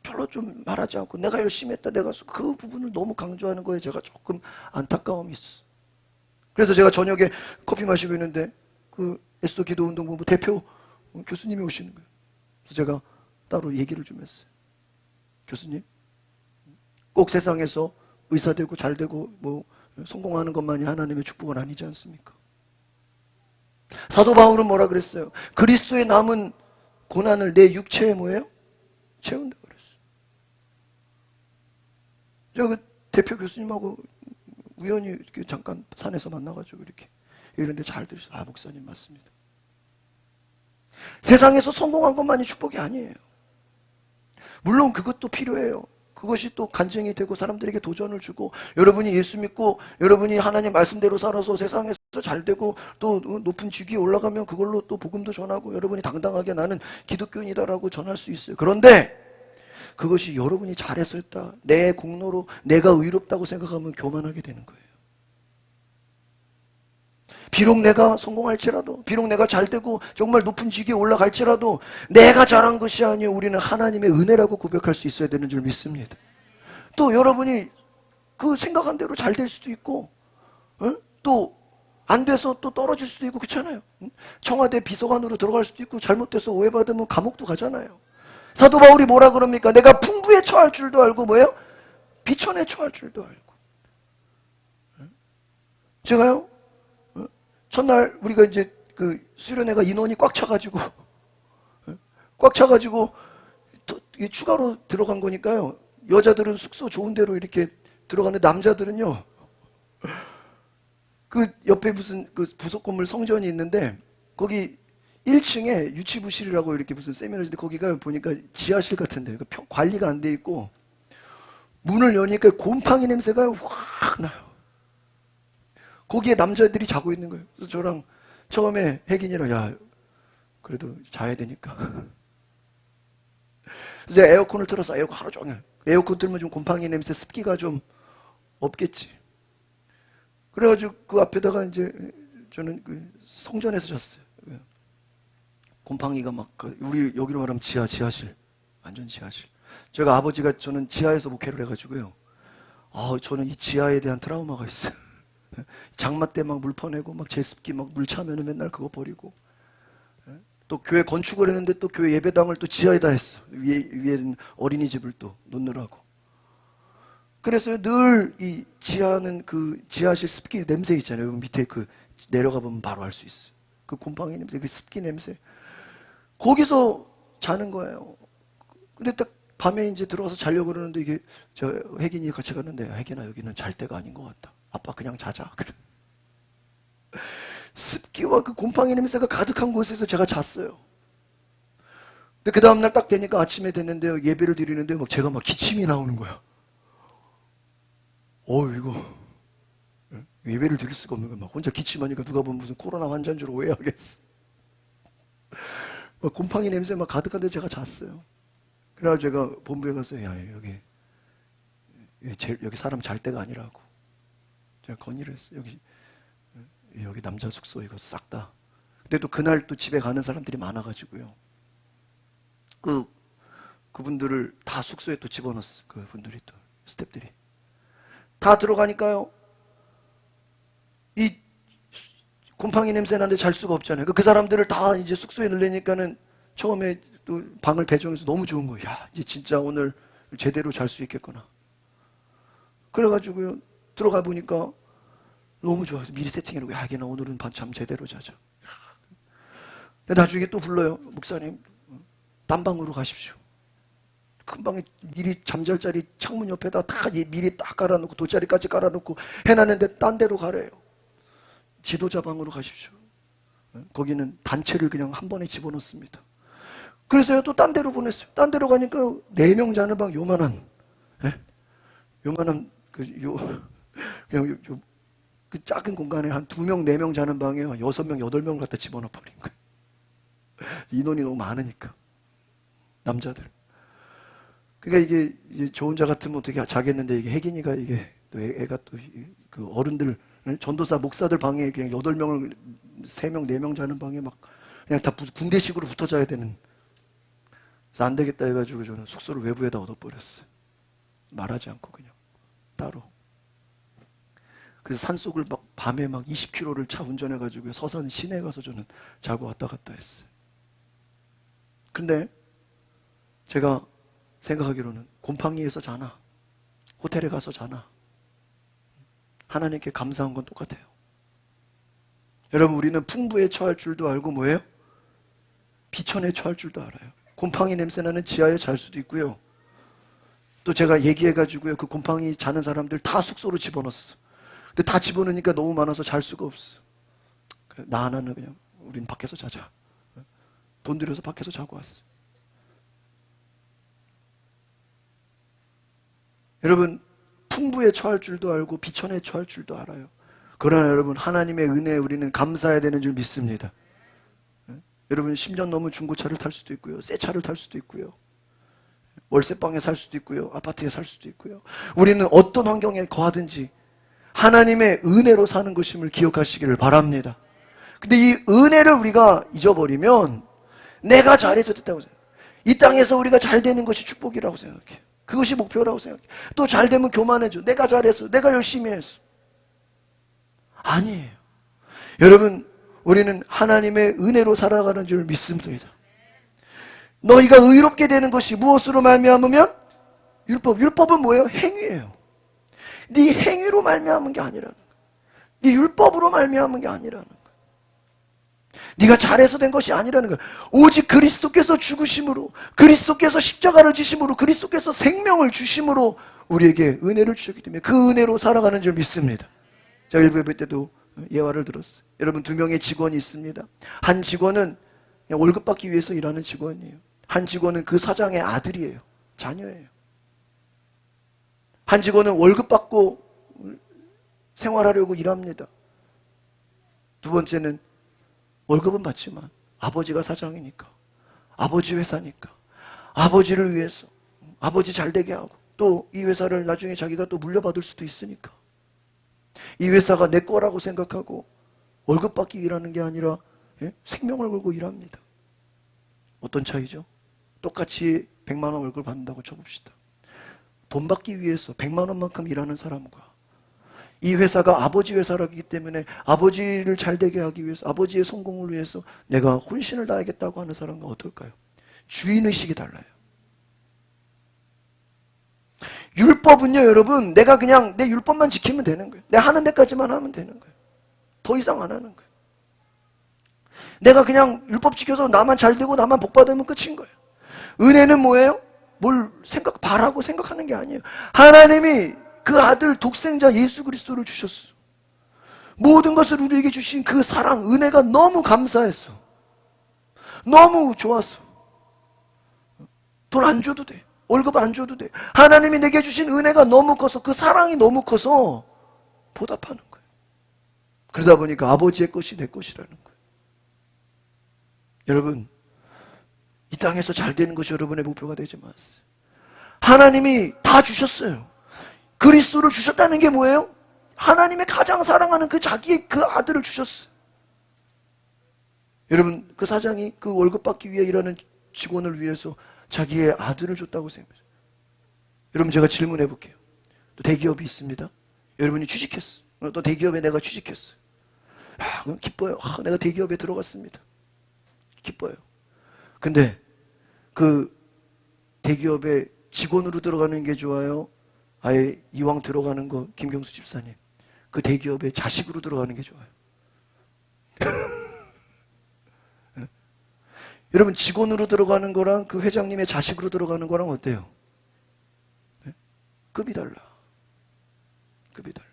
별로 좀 말하지 않고 내가 열심히 했다 내가 그 부분을 너무 강조하는 거에 제가 조금 안타까움이 있었어요. 그래서 제가 저녁에 커피 마시고 있는데 그 에스더 기도운동본부 대표 교수님이 오시는 거예요. 그래서 제가 따로 얘기를 좀 했어요. 교수님, 꼭 세상에서 의사 되고 잘 되고 뭐 성공하는 것만이 하나님의 축복은 아니지 않습니까? 사도 바울은 뭐라 그랬어요? 그리스도의 남은 고난을 내 육체에 뭐예요? 채운다 그랬어요. 제가 그 대표 교수님하고 우연히 이렇게 잠깐 산에서 만나가지고 이렇게 이런데 잘 들으셔서 아 목사님 맞습니다. 세상에서 성공한 것만이 축복이 아니에요. 물론 그것도 필요해요. 그것이 또 간증이 되고 사람들에게 도전을 주고 여러분이 예수 믿고 여러분이 하나님 말씀대로 살아서 세상에서 잘 되고 또 높은 직위에 올라가면 그걸로 또 복음도 전하고 여러분이 당당하게 나는 기독교인이다라고 전할 수 있어요. 그런데 그것이 여러분이 잘해서 했다. 내 공로로 내가 의롭다고 생각하면 교만하게 되는 거예요. 비록 내가 성공할지라도 비록 내가 잘되고 정말 높은 직위에 올라갈지라도 내가 잘한 것이 아니요 우리는 하나님의 은혜라고 고백할 수 있어야 되는 줄 믿습니다. 또 여러분이 그 생각한 대로 잘 될 수도 있고 또 안 돼서 또 떨어질 수도 있고 그렇잖아요. 청와대 비서관으로 들어갈 수도 있고 잘못돼서 오해받으면 감옥도 가잖아요. 사도 바울이 뭐라 그럽니까? 내가 풍부에 처할 줄도 알고 뭐예요? 비천에 처할 줄도 알고. 제가요 첫날 우리가 이제 그 수련회가 인원이 꽉 차가지고 추가로 들어간 거니까요. 여자들은 숙소 좋은 데로 이렇게 들어가는데 남자들은요. 그 옆에 무슨 그 부속 건물 성전이 있는데 거기 1층에 유치부실이라고 이렇게 무슨 세미나인데 거기가 보니까 지하실 같은데 관리가 안 돼 있고 문을 여니까 곰팡이 냄새가 확 나요. 거기에 남자들이 자고 있는 거예요. 그래서 저랑 처음에 혜긴이랑 야 그래도 자야 되니까 그래서 에어컨을 틀어서 에어컨 하루 종일 에어컨 틀면 좀 곰팡이 냄새 습기가 좀 없겠지. 그래가지고 그 앞에다가 이제 저는 그 성전에서 잤어요. 곰팡이가 막 우리 여기로 말하면 지하실 완전 지하실. 제가 아버지가 저는 지하에서 목회를 해가지고요. 저는 이 지하에 대한 트라우마가 있어요. 장마 때 막 물 퍼내고 막 제습기 막 물 차면은 맨날 그거 버리고 또 교회 건축을 했는데 또 교회 예배당을 또 지하에다 했어. 위에는 어린이집을 또 놓느라고. 그래서 늘 이 지하는 그 지하실 습기 냄새 있잖아요. 밑에 그 내려가 보면 바로 알 수 있어요. 그 곰팡이 냄새, 그 습기 냄새. 거기서 자는 거예요. 근데 딱 밤에 이제 들어가서 자려고 그러는데 이게 저 혜긴이 같이 갔는데 혜긴아 여기는 잘 때가 아닌 것 같다. 아빠 그냥 자자. 습기와 그 곰팡이 냄새가 가득한 곳에서 제가 잤어요. 근데 그 다음날 딱 되니까 아침에 됐는데요. 예배를 드리는데 막 제가 막 기침이 나오는 거야. 이거 예배를 드릴 수가 없는 거야. 막 혼자 기침하니까 누가 보면 무슨 코로나 환자인 줄 오해하겠어. 막 곰팡이 냄새 막 가득한데 제가 잤어요. 그래가지고 제가 본부에 가서 야 여기 사람 잘 때가 아니라고 제가 건의를 했어요. 여기 남자 숙소 이거 싹 다. 근데 또 그날 또 집에 가는 사람들이 많아가지고요. 그분들을 다 숙소에 또 집어넣었어. 그분들이 또 스태프들이 다 들어가니까요. 이 곰팡이 냄새 나는데 잘 수가 없잖아요. 그 사람들을 다 이제 숙소에 넣으니까는 처음에 또 방을 배정해서 너무 좋은 거예요. 야, 이제 진짜 오늘 제대로 잘 수 있겠구나. 그래가지고요. 들어가 보니까 너무 좋아서 미리 세팅해놓고 야, 걔는 오늘은 밤잠 제대로 자자. 근데 나중에 또 불러요. 목사님, 딴 방으로 가십시오. 큰 방에 미리 잠잘 자리 창문 옆에다 다 미리 딱 깔아놓고 돗자리까지 깔아놓고 해놨는데 딴 데로 가래요. 지도자 방으로 가십시오. 거기는 단체를 그냥 한 번에 집어넣습니다. 그래서요 또 딴 데로 보냈어요. 딴 데로 가니까 4명 자는 방 요만한 그냥 그 작은 공간에 한 2명, 4명 자는 방에 6명, 8명을 갖다 집어넣어 버린 거예요. 인원이 너무 많으니까 남자들. 그러니까 이게 저 혼자 같으면 어떻게 자겠는데 이게 혜긴이가 이게 또 애가 또 그 어른들 전도사 목사들 방에 그냥 8명을 3명, 4명 자는 방에 막 그냥 다 군대식으로 붙어 자야 되는. 그래서 안 되겠다 해가지고 저는 숙소를 외부에다 얻어버렸어요. 말하지 않고 그냥 따로. 그래서 산속을 막 밤에 막 20km를 차 운전해가지고 서산 시내에 가서 저는 자고 왔다 갔다 했어요. 근데 제가 생각하기로는 곰팡이에서 자나 호텔에 가서 자나 하나님께 감사한 건 똑같아요. 여러분, 우리는 풍부에 처할 줄도 알고 뭐예요? 비천에 처할 줄도 알아요. 곰팡이 냄새나는 지하에 잘 수도 있고요. 또 제가 얘기해가지고요, 그 곰팡이 자는 사람들 다 숙소로 집어넣었어. 근데 다 집어넣으니까 너무 많아서 잘 수가 없어. 나 하나는 그냥 우린 밖에서 자자. 돈 들여서 밖에서 자고 왔어. 여러분, 풍부에 처할 줄도 알고 비천에 처할 줄도 알아요. 그러나 여러분, 하나님의 은혜에 우리는 감사해야 되는 줄 믿습니다. 여러분, 10년 넘은 중고차를 탈 수도 있고요, 새 차를 탈 수도 있고요, 월세방에 살 수도 있고요, 아파트에 살 수도 있고요. 우리는 어떤 환경에 거하든지 하나님의 은혜로 사는 것임을 기억하시기를 바랍니다. 근데 이 은혜를 우리가 잊어버리면 내가 잘해서 됐다고 생각해요. 이 땅에서 우리가 잘 되는 것이 축복이라고 생각해요. 그것이 목표라고 생각해요. 또 잘 되면 교만해져. 내가 잘해서, 내가 열심히 해서. 아니에요. 여러분, 우리는 하나님의 은혜로 살아가는 줄 믿습니다. 너희가 의롭게 되는 것이 무엇으로 말미암으면? 율법. 율법은 뭐예요? 행위예요. 네 행위로 말미암은 게 아니라는 거예요. 네 율법으로 말미암은 게 아니라는 거예요. 네가 잘해서 된 것이 아니라는 거예요. 오직 그리스도께서 죽으심으로, 그리스도께서 십자가를 지심으로, 그리스도께서 생명을 주심으로 우리에게 은혜를 주셨기 때문에 그 은혜로 살아가는 줄 믿습니다. 제가 일부 예배 때도 예화를 들었어요. 여러분, 2명의 직원이 있습니다. 한 직원은 그냥 월급 받기 위해서 일하는 직원이에요. 한 직원은 그 사장의 아들이에요. 자녀예요. 한 직원은 월급 받고 생활하려고 일합니다. 두 번째는 월급은 받지만 아버지가 사장이니까, 아버지 회사니까 아버지를 위해서 아버지 잘 되게 하고, 또 이 회사를 나중에 자기가 또 물려받을 수도 있으니까 이 회사가 내 거라고 생각하고 월급 받기 일하는 게 아니라 생명을 걸고 일합니다. 어떤 차이죠? 똑같이 100만 원 월급을 받는다고 쳐봅시다. 돈 받기 위해서 100만 원만큼 일하는 사람과 이 회사가 아버지 회사라기 때문에 아버지를 잘 되게 하기 위해서, 아버지의 성공을 위해서 내가 혼신을 다하겠다고 하는 사람과 어떨까요? 주인의식이 달라요. 율법은요, 여러분, 내가 그냥 내 율법만 지키면 되는 거예요. 내가 하는 데까지만 하면 되는 거예요. 더 이상 안 하는 거예요. 내가 그냥 율법 지켜서 나만 잘 되고 나만 복 받으면 끝인 거예요. 은혜는 뭐예요? 뭘 바라고 생각하는 게 아니에요. 하나님이 그 아들 독생자 예수 그리스도를 주셨어. 모든 것을 우리에게 주신 그 사랑, 은혜가 너무 감사했어. 너무 좋았어. 돈 안 줘도 돼. 월급 안 줘도 돼. 하나님이 내게 주신 은혜가 너무 커서, 그 사랑이 너무 커서 보답하는 거예요. 그러다 보니까 아버지의 것이 내 것이라는 거예요. 여러분, 이 땅에서 잘 되는 것이 여러분의 목표가 되지 마세요. 하나님이 다 주셨어요. 그리스도를 주셨다는 게 뭐예요? 하나님의 가장 사랑하는 그 자기의 그 아들을 주셨어요. 여러분, 그 사장이 그 월급 받기 위해 일하는 직원을 위해서 자기의 아들을 줬다고 생각해요. 여러분, 제가 질문해 볼게요. 또 대기업이 있습니다. 여러분이 취직했어. 또 대기업에 내가 취직했어. 그럼 기뻐요. 내가 대기업에 들어갔습니다. 기뻐요. 근데 그 대기업에 직원으로 들어가는 게 좋아요? 아예 이왕 들어가는 거, 김경수 집사님, 그 대기업에 자식으로 들어가는 게 좋아요? 여러분, 직원으로 들어가는 거랑 그 회장님의 자식으로 들어가는 거랑 어때요? 급이 달라. 급이 달라요.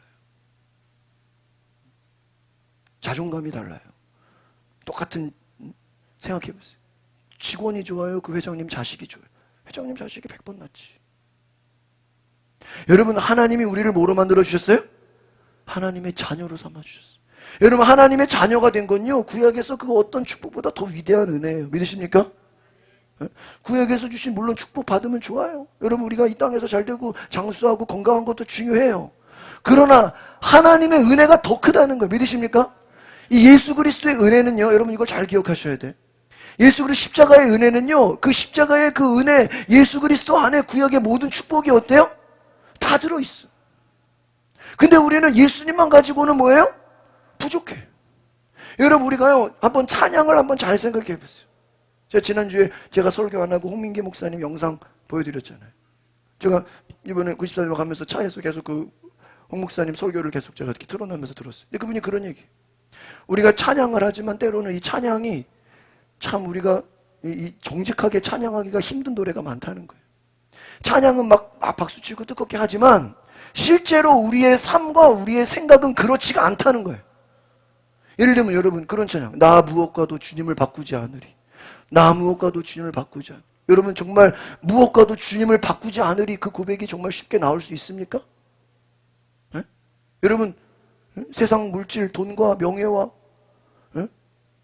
자존감이 달라요. 똑같은, 생각해 보세요. 직원이 좋아요? 그 회장님 자식이 좋아요? 회장님 자식이 100번 낫지. 여러분, 하나님이 우리를 뭐로 만들어 주셨어요? 하나님의 자녀로 삼아 주셨어요. 여러분, 하나님의 자녀가 된 건요, 구약에서 그 어떤 축복보다 더 위대한 은혜예요. 믿으십니까? 구약에서 주신, 물론 축복 받으면 좋아요. 여러분, 우리가 이 땅에서 잘 되고 장수하고 건강한 것도 중요해요. 그러나 하나님의 은혜가 더 크다는 거예요. 믿으십니까? 이 예수 그리스도의 은혜는요, 여러분 이걸 잘 기억하셔야 돼. 예수 그리스도 십자가의 은혜는요, 그 십자가의 그 은혜, 예수 그리스도 안에 구약의 모든 축복이 어때요? 다 들어있어. 근데 우리는 예수님만 가지고는 뭐예요? 부족해. 여러분, 우리가요, 한번 찬양을 한번 잘 생각해 보세요. 제가 지난주에 제가 설교 안 하고 홍민기 목사님 영상 보여드렸잖아요. 제가 이번에 94년 가면서 차에서 계속 그 홍 목사님 설교를 계속 제가 이렇게 틀어놓으면서 들었어요. 근데 그분이 그런 얘기. 우리가 찬양을 하지만 때로는 이 찬양이 참 우리가 이 정직하게 찬양하기가 힘든 노래가 많다는 거예요. 찬양은 막 박수치고 뜨겁게 하지만 실제로 우리의 삶과 우리의 생각은 그렇지가 않다는 거예요. 예를 들면 여러분 그런 찬양, 나 무엇과도 주님을 바꾸지 않으리. 나 무엇과도 주님을 바꾸지 않으리. 여러분 정말 무엇과도 주님을 바꾸지 않으리, 그 고백이 정말 쉽게 나올 수 있습니까? 네? 여러분 세상 물질, 돈과 명예와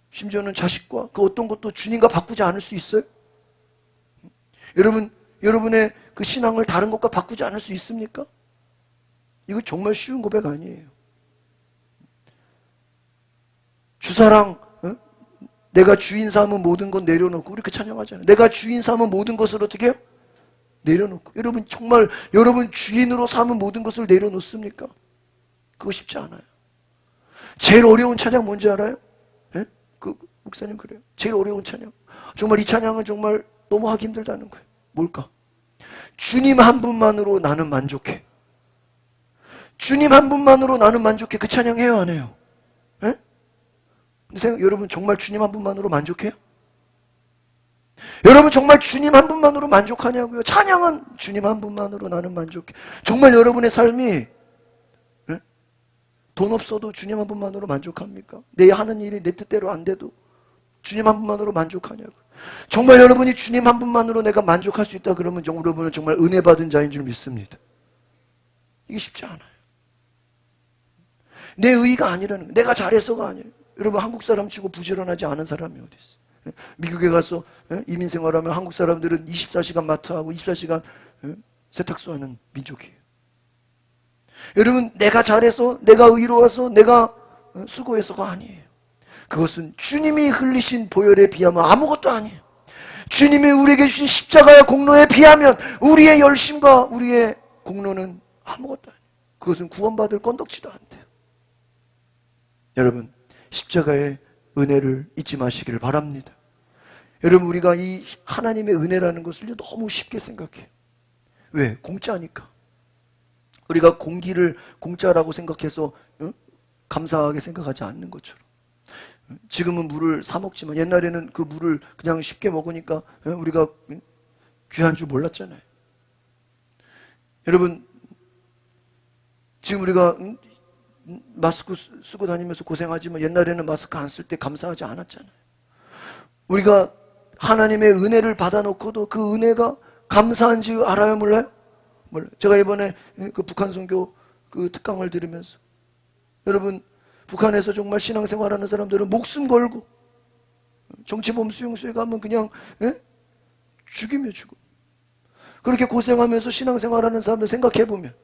심지어는 자식과 그 어떤 것도 주님과 바꾸지 않을 수 있어요? 여러분의 그 신앙을 다른 것과 바꾸지 않을 수 있습니까? 이거 정말 쉬운 고백 아니에요. 주사랑, 내가 주인 삼은 모든 것 내려놓고, 우리 그 찬양하잖아요. 내가 주인 삼은 모든 것을 어떻게 해요? 내려놓고. 여러분 정말 여러분 주인으로 삼은 모든 것을 내려놓습니까? 그거 쉽지 않아요. 제일 어려운 찬양 뭔지 알아요? 예? 그 목사님 그래요. 제일 어려운 찬양. 정말 이 찬양은 정말 너무 하기 힘들다는 거예요. 뭘까? 주님 한 분만으로 나는 만족해. 주님 한 분만으로 나는 만족해. 그 찬양 해요, 안 해요? 예? 여러분 정말 주님 한 분만으로 만족해요? 여러분 정말 주님 한 분만으로 만족하냐고요? 찬양은 주님 한 분만으로 나는 만족해. 정말 여러분의 삶이 돈 없어도 주님 한 분만으로 만족합니까? 내 하는 일이 내 뜻대로 안 돼도 주님 한 분만으로 만족하냐고. 정말 여러분이 주님 한 분만으로 내가 만족할 수 있다 그러면 여러분은 정말 은혜 받은 자인 줄 믿습니다. 이게 쉽지 않아요. 내 의의가 아니라는 거예요. 내가 잘해서가 아니에요. 여러분 한국 사람 치고 부지런하지 않은 사람이 어디 있어요? 미국에 가서 이민 생활하면 한국 사람들은 24시간 마트하고 24시간 세탁소 하는 민족이에요. 여러분 내가 잘해서, 내가 의로워서, 내가 수고해서가 아니에요. 그것은 주님이 흘리신 보혈에 비하면 아무것도 아니에요. 주님이 우리에게 주신 십자가의 공로에 비하면 우리의 열심과 우리의 공로는 아무것도 아니에요. 그것은 구원받을 건덕지도 안 돼요. 여러분 십자가의 은혜를 잊지 마시기를 바랍니다. 여러분 우리가 이 하나님의 은혜라는 것을 너무 쉽게 생각해요. 왜? 공짜니까. 우리가 공기를 공짜라고 생각해서 감사하게 생각하지 않는 것처럼. 지금은 물을 사 먹지만 옛날에는 그 물을 그냥 쉽게 먹으니까 우리가 귀한 줄 몰랐잖아요. 여러분 지금 우리가 마스크 쓰고 다니면서 고생하지만 옛날에는 마스크 안 쓸 때 감사하지 않았잖아요. 우리가 하나님의 은혜를 받아놓고도 그 은혜가 감사한지 알아요, 몰라요? 몰라요. 제가 이번에 그 북한 선교 그 특강을 들으면서 여러분 북한에서 정말 신앙생활하는 사람들은 목숨 걸고 정치범 수용소에 가면 그냥 죽이며 죽어. 그렇게 고생하면서 신앙생활하는 사람들 생각해보면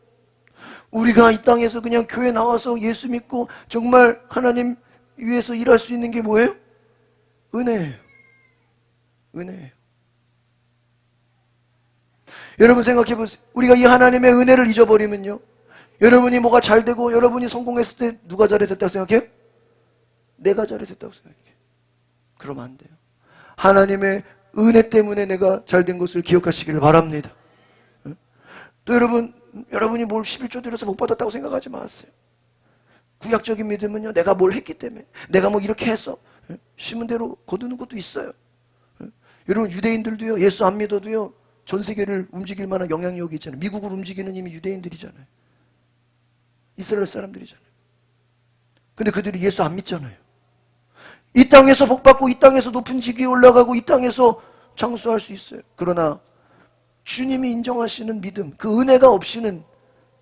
우리가 이 땅에서 그냥 교회 나와서 예수 믿고 정말 하나님 위해서 일할 수 있는 게 뭐예요? 은혜예요. 은혜예요. 여러분 생각해보세요. 우리가 이 하나님의 은혜를 잊어버리면요, 여러분이 뭐가 잘 되고 여러분이 성공했을 때 누가 잘했다고 생각해요? 내가 잘했다고 생각해요. 그러면 안 돼요. 하나님의 은혜 때문에 내가 잘된 것을 기억하시기를 바랍니다. 또 여러분이 뭘 11조 드려서 복 받았다고 생각하지 마세요. 구약적인 믿음은요, 내가 뭘 했기 때문에, 내가 뭐 이렇게 해서 심은 대로 거두는 것도 있어요. 여러분 유대인들도요, 예수 안 믿어도요 전 세계를 움직일 만한 영향력이 있잖아요. 미국을 움직이는 이미 유대인들이잖아요. 이스라엘 사람들이잖아요. 근데 그들이 예수 안 믿잖아요. 이 땅에서 복받고 이 땅에서 높은 직위에 올라가고 이 땅에서 장수할 수 있어요. 그러나 주님이 인정하시는 믿음, 그 은혜가 없이는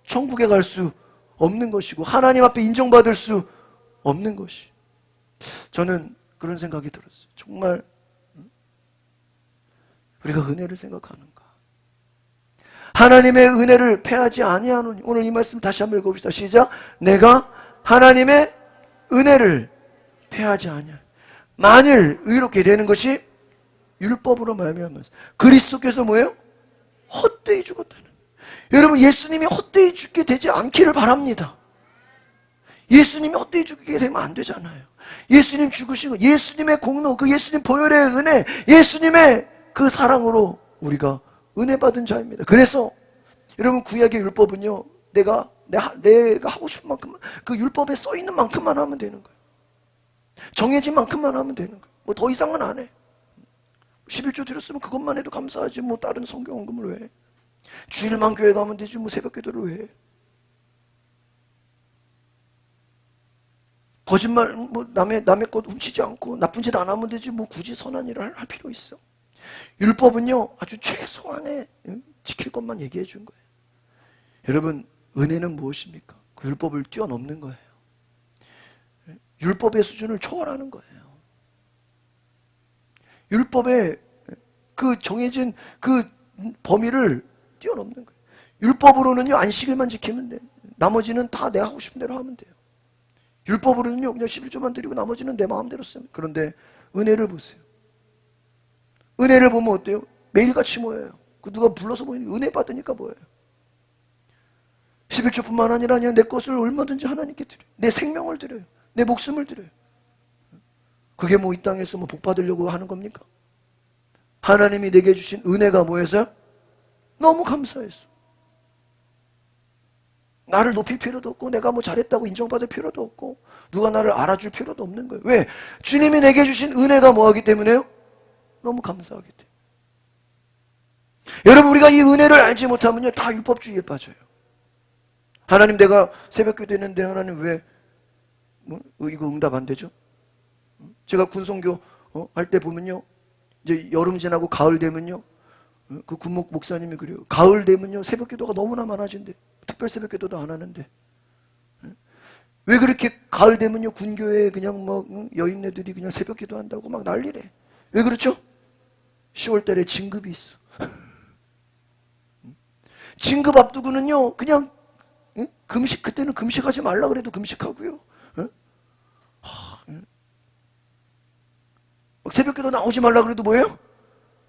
천국에 갈 수 없는 것이고 하나님 앞에 인정받을 수 없는 것이. 저는 그런 생각이 들었어요. 정말 우리가 은혜를 생각하는가? 하나님의 은혜를 패하지 아니하노니. 오늘 이 말씀 다시 한번 읽어봅시다. 시작. 내가 하나님의 은혜를 패하지 아니하노니. 만일 의롭게 되는 것이 율법으로 말미암아서 그리스도께서 뭐예요? 헛되이 죽었다는. 여러분 예수님이 헛되이 죽게 되지 않기를 바랍니다. 예수님이 헛되이 죽게 되면 안 되잖아요. 예수님 죽으신 거, 예수님의 공로, 그 예수님 보혈의 은혜, 예수님의 그 사랑으로 우리가 은혜 받은 자입니다. 그래서 여러분 구약의 율법은요, 내가 내가 하고 싶은 만큼만, 그 율법에 써 있는 만큼만 하면 되는 거예요. 정해진 만큼만 하면 되는 거예요. 뭐 더 이상은 안 해. 11조 드렸으면 그것만 해도 감사하지 뭐 다른 성경 헌금을 왜 해? 주일만 교회 가면 되지 뭐 새벽 기도를 왜 해? 거짓말 뭐 남의 것 훔치지 않고 나쁜 짓 안 하면 되지 뭐 굳이 선한 일을 할 필요 있어? 율법은요 아주 최소한의 지킬 것만 얘기해 준 거예요. 여러분 은혜는 무엇입니까? 그 율법을 뛰어넘는 거예요. 율법의 수준을 초월하는 거예요. 율법의 그 정해진 그 범위를 뛰어넘는 거예요. 율법으로는요 안식일만 지키면 돼. 나머지는 다 내가 하고 싶은 대로 하면 돼요. 율법으로는요 그냥 11조만 드리고 나머지는 내 마음대로 쓰면. 그런데 은혜를 보세요. 은혜를 보면 어때요? 매일같이 모여요. 그 누가 불러서 모이는 은혜 받으니까 뭐예요? 11조뿐만 아니라 그냥 내 것을 얼마든지 하나님께 드려요. 내 생명을 드려요. 내 목숨을 드려요. 그게 뭐 이 땅에서 뭐 복 받으려고 하는 겁니까? 하나님이 내게 주신 은혜가 뭐였어요? 너무 감사했어. 나를 높일 필요도 없고 내가 뭐 잘했다고 인정받을 필요도 없고 누가 나를 알아줄 필요도 없는 거예요. 왜? 주님이 내게 주신 은혜가 뭐하기 때문에요? 너무 감사하기 때문에. 여러분 우리가 이 은혜를 알지 못하면요 다 율법주의에 빠져요. 하나님 내가 새벽기도 했는데 하나님 왜 이거 응답 안 되죠? 제가 군송교 할 때 보면요 이제 여름 지나고 가을 되면요 그 군목 목사님이 그래요. 가을 되면요 새벽기도가 너무나 많아진대. 특별 새벽기도도 안 하는데 왜 그렇게 가을 되면요 군교회에 그냥 막 여인네들이 그냥 새벽기도 한다고 막 난리래. 왜 그렇죠? 10월 달에 진급이 있어. 진급 앞두고는요 그냥 금식 그때는 금식하지 말라 그래도 금식하고요. 새벽기도 나오지 말라 그래도 뭐예요?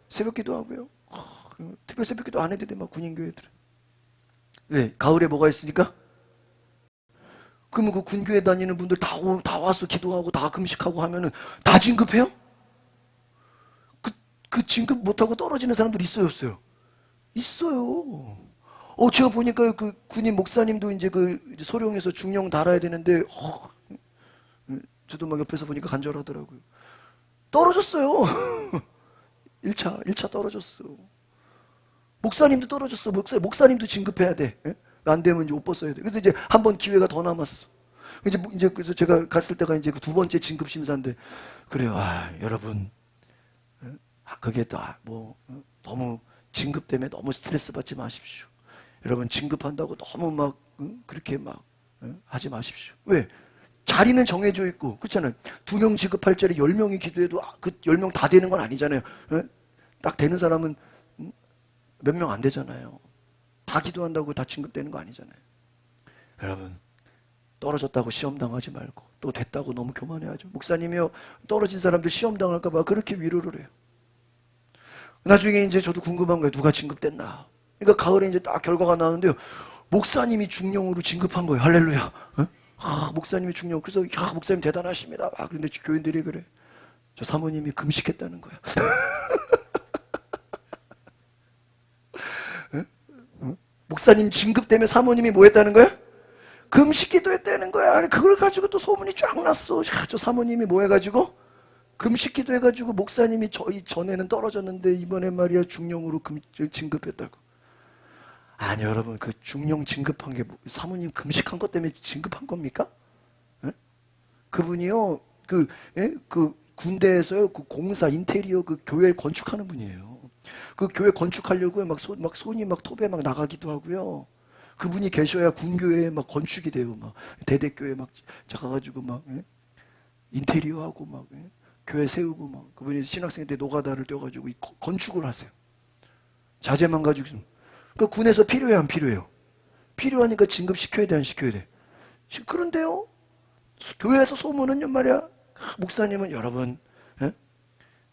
새벽기도 하고요. 특별 새벽기도 안 해도 돼 막 군인교회들은. 왜? 가을에 뭐가 있으니까? 그러면 그 군교회 다니는 분들 다 와서 기도하고 다 금식하고 하면은 다 진급해요? 그 진급 못하고 떨어지는 사람들 있어요 없어요? 있어요. 제가 보니까 그 군인 목사님도 이제 이제 소령에서 중령 달아야 되는데 저도 막 옆에서 보니까 간절하더라고요. 떨어졌어요. 1차 떨어졌어. 목사님도 떨어졌어. 목사님도 진급해야 돼. 안 되면 이제 옷 벗어야 돼. 그래서 이제 한 번 기회가 더 남았어. 그래서 제가 갔을 때가 이제 그 두 번째 진급 심사인데 그래요. 여러분 그게 너무 진급 때문에 너무 스트레스 받지 마십시오. 여러분 진급한다고 너무 막 그렇게 막 하지 마십시오. 왜? 자리는 정해져 있고 그렇잖아요. 2명 지급할 자리 10명이 기도해도 그 10명 다 되는 건 아니잖아요. 딱 되는 사람은 몇 명 안 되잖아요. 다 기도한다고 다 진급되는 거 아니잖아요. 여러분 떨어졌다고 시험 당하지 말고 또 됐다고 너무 교만해하죠. 목사님이요 떨어진 사람들 시험 당할까 봐 그렇게 위로를 해요. 나중에 이제 저도 궁금한 거예요. 누가 진급됐나. 그러니까 가을에 이제 딱 결과가 나오는데요. 목사님이 중령으로 진급한 거예요. 할렐루야. 목사님이 중령. 그래서 목사님 대단하십니다. 그런데 교인들이 그래. 저 사모님이 금식했다는 거야. 목사님 진급 때문에 사모님이 뭐 했다는 거야? 금식기도 했다는 거야. 그걸 가지고 또 소문이 쫙 났어. 저 사모님이 뭐 해가지고? 금식기도 해가지고 목사님이 저희 전에는 떨어졌는데 이번에 말이야 중령으로 진급했다고. 아니 여러분 그 중령 진급한 게 사모님 금식한 것 때문에 진급한 겁니까? 그분이요 그 군대에서요 그 공사 인테리어 그 교회 건축하는 분이에요. 그 교회 건축하려고 막 손이 막 톱에 막 나가기도 하고요. 그분이 계셔야 군교회에 막 건축이 돼요. 막 대대교회 막 가가지고 막 인테리어하고 막 교회 세우고 막 그분이 신학생 때 노가다를 떼어가지고 건축을 하세요. 자재만 가지고. 그 군에서 필요해 안 필요해요? 필요하니까 진급시켜야 돼 안 시켜야 돼? 그런데요 교회에서 소문은요 말이야 목사님은 여러분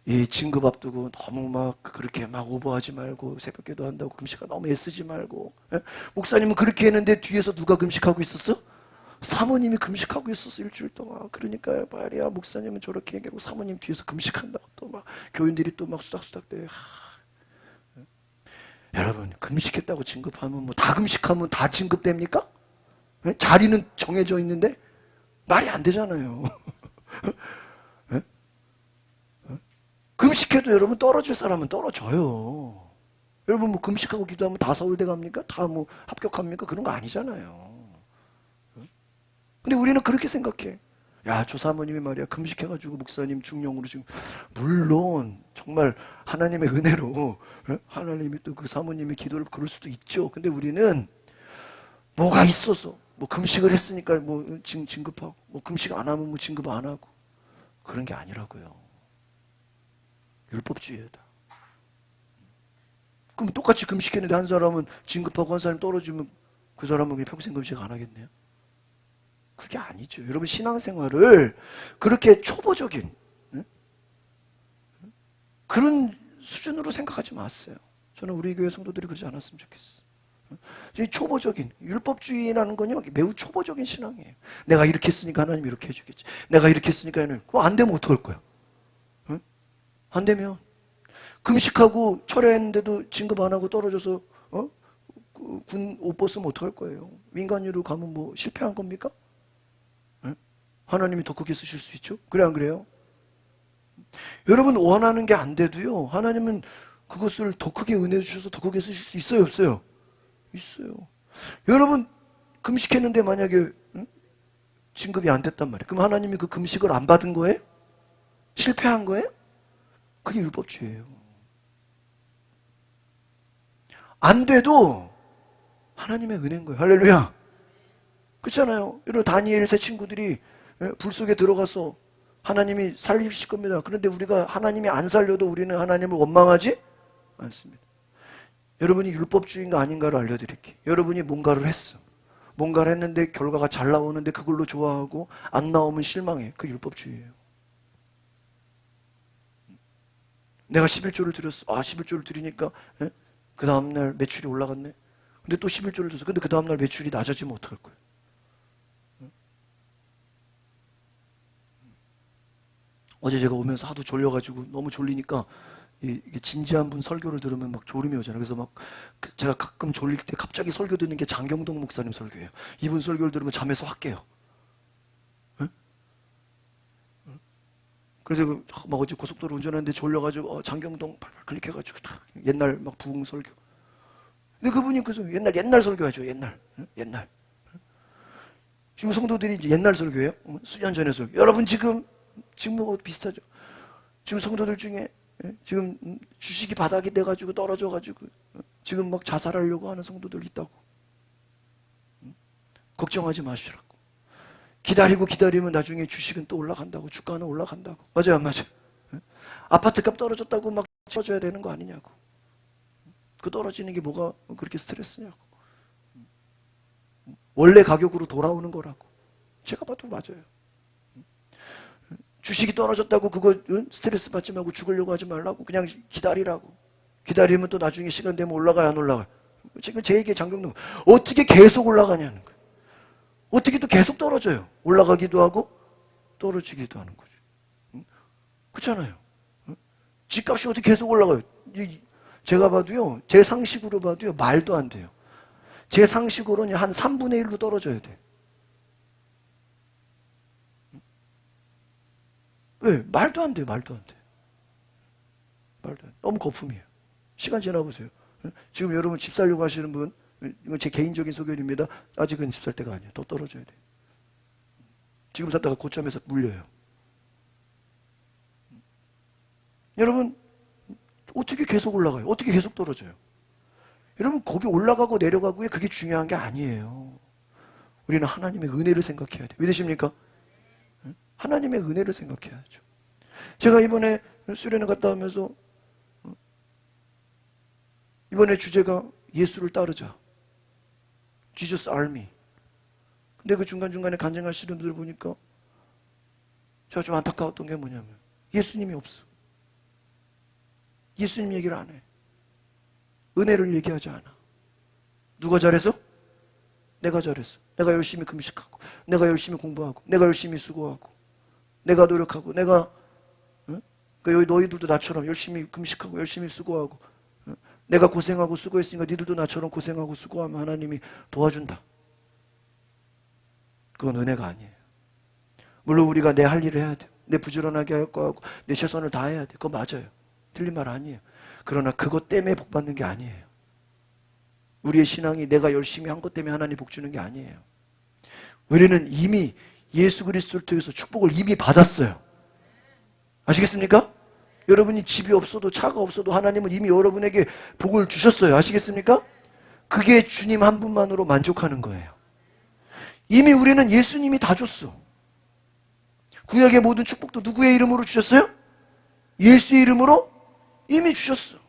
이 진급 앞두고 너무 막 그렇게 막 오버하지 말고 새벽기도 한다고 금식하 너무 애쓰지 말고 목사님은 그렇게 했는데 뒤에서 누가 금식하고 있었어? 사모님이 금식하고 있었어 일주일 동안. 그러니까 말이야 목사님은 저렇게 얘기하고 사모님 뒤에서 금식한다고 또 막 교인들이 또 막 수닥수닥대. 여러분 금식했다고 진급하면 뭐 다 금식하면 다 진급됩니까? 자리는 정해져 있는데 말이 안 되잖아요. 금식해도 여러분 떨어질 사람은 떨어져요. 여러분 뭐 금식하고 기도하면 다 서울대 갑니까? 다 뭐 합격합니까? 그런 거 아니잖아요. 근데 우리는 그렇게 생각해. 야, 저 사모님이 말이야 금식해가지고 목사님 중령으로 지금, 물론 정말 하나님의 은혜로 하나님이 또 그 사모님의 기도를 그럴 수도 있죠. 근데 우리는 뭐가 있어서 뭐 금식을 했으니까 뭐 진급하고, 뭐 금식 안 하면 뭐 진급 안 하고, 그런 게 아니라고요. 율법주의다. 그럼 똑같이 금식했는데 한 사람은 진급하고 한 사람이 떨어지면 그 사람은 그냥 평생 금식 안 하겠네요? 그게 아니죠. 여러분 신앙생활을 그렇게 초보적인 그런 수준으로 생각하지 마세요. 저는 우리 교회 성도들이 그러지 않았으면 좋겠어요. 초보적인 율법주의라는 건요 매우 초보적인 신앙이에요. 내가 이렇게 했으니까 하나님 이렇게 해주겠지. 내가 이렇게 했으니까 하나님. 그거 안 되면 어떡할 거야? 응? 안 되면 금식하고 철회했는데도 진급 안 하고 떨어져서 군 옷 벗으면 어떡할 거예요? 민간인으로 가면 뭐 실패한 겁니까? 응? 하나님이 더 크게 쓰실 수 있죠? 그래 안 그래요? 여러분 원하는 게 안 돼도요 하나님은 그것을 더 크게 은혜 주셔서 더 크게 쓰실 수 있어요 없어요? 있어요. 여러분 금식했는데 만약에 진급이 안 됐단 말이에요. 그럼 하나님이 그 금식을 안 받은 거예요? 실패한 거예요? 그게 율법주의예요. 안 돼도 하나님의 은혜인 거예요. 할렐루야. 그렇잖아요. 여러분 다니엘 세 친구들이 불 속에 들어가서 하나님이 살리실 겁니다. 그런데 우리가 하나님이 안 살려도 우리는 하나님을 원망하지 않습니다. 여러분이 율법주의인가 아닌가를 알려드릴게요. 여러분이 뭔가를 했어. 뭔가를 했는데 결과가 잘 나오는데 그걸로 좋아하고 안 나오면 실망해. 그 율법주의예요. 내가 11조를 드렸어. 11조를 드리니까 그 다음날 매출이 올라갔네. 근데 또 11조를 줬어. 근데 그 다음날 매출이 낮아지면 어떡할 거예요? 어제 제가 오면서 하도 졸려가지고 너무 졸리니까 이게 진지한 분 설교를 들으면 막 졸음이 오잖아요. 그래서 막 제가 가끔 졸릴 때 갑자기 설교 듣는 게 장경동 목사님 설교예요. 이분 설교를 들으면 잠에서 확 깨요. 그래서 막 어제 고속도로 운전하는데 졸려가지고 장경동 팔팔 클릭해가지고 딱 옛날 막 부흥 설교. 근데 그분이 그래서 옛날 설교하죠. 옛날. 지금 성도들이 이제 옛날 설교예요. 수년 전의 설교. 여러분 지금 뭐 비슷하죠. 지금 성도들 중에 지금 주식이 바닥이 돼가지고 떨어져가지고 지금 막 자살하려고 하는 성도들 있다고. 걱정하지 마시라고. 기다리면 나중에 주식은 또 올라간다고. 주가는 올라간다고. 맞아요 안 맞아요? 아파트값 떨어졌다고 막 쳐줘야 되는 거 아니냐고. 그 떨어지는 게 뭐가 그렇게 스트레스냐고. 원래 가격으로 돌아오는 거라고. 제가 봐도 맞아요. 주식이 떨어졌다고 그거 스트레스 받지 말고 죽으려고 하지 말라고. 그냥 기다리라고. 기다리면 또 나중에 시간 되면 올라가요 안 올라가요? 지금 제 얘기에 장경동 어떻게 계속 올라가냐는 거예요. 어떻게 또 계속 떨어져요. 올라가기도 하고 떨어지기도 하는 거죠. 그렇잖아요. 집값이 어떻게 계속 올라가요. 제가 봐도요 제 상식으로 봐도요 말도 안 돼요. 제 상식으로는 한 3분의 1로 떨어져야 돼. 왜? 말도 안 돼요. 말도 안 돼. 너무 거품이에요. 시간 지나보세요. 지금 여러분 집 살려고 하시는 분, 이건 제 개인적인 소견입니다. 아직은 집 살 때가 아니에요. 더 떨어져야 돼. 지금 샀다가 고점에서 물려요. 여러분 어떻게 계속 올라가요? 어떻게 계속 떨어져요? 여러분 거기 올라가고 내려가고에 그게 중요한 게 아니에요. 우리는 하나님의 은혜를 생각해야 돼요. 믿으십니까? 하나님의 은혜를 생각해야죠. 제가 이번에 수련회 갔다 오면서 이번에 주제가 예수를 따르자. Jesus Army. 근데 그 중간중간에 간증하시는 분들 보니까 제가 좀 안타까웠던 게 뭐냐면 예수님이 없어. 예수님 얘기를 안 해. 은혜를 얘기하지 않아. 누가 잘해서? 내가 잘했어. 내가 열심히 금식하고 내가 열심히 공부하고 내가 열심히 수고하고 내가 노력하고 내가 너희들도 나처럼 열심히 금식하고 열심히 수고하고 내가 고생하고 수고했으니까 니들도 나처럼 고생하고 수고하면 하나님이 도와준다. 그건 은혜가 아니에요. 물론 우리가 내 할 일을 해야 돼. 내 부지런하게 할 거하고 내 최선을 다해야 돼. 그거 맞아요. 틀린 말 아니에요. 그러나 그것 때문에 복 받는 게 아니에요. 우리의 신앙이 내가 열심히 한 것 때문에 하나님 복 주는 게 아니에요. 우리는 이미 예수 그리스도를 통해서 축복을 이미 받았어요. 아시겠습니까? 여러분이 집이 없어도 차가 없어도 하나님은 이미 여러분에게 복을 주셨어요. 아시겠습니까? 그게 주님 한 분만으로 만족하는 거예요. 이미 우리는 예수님이 다 줬어. 구약의 모든 축복도 누구의 이름으로 주셨어요? 예수의 이름으로 이미 주셨어.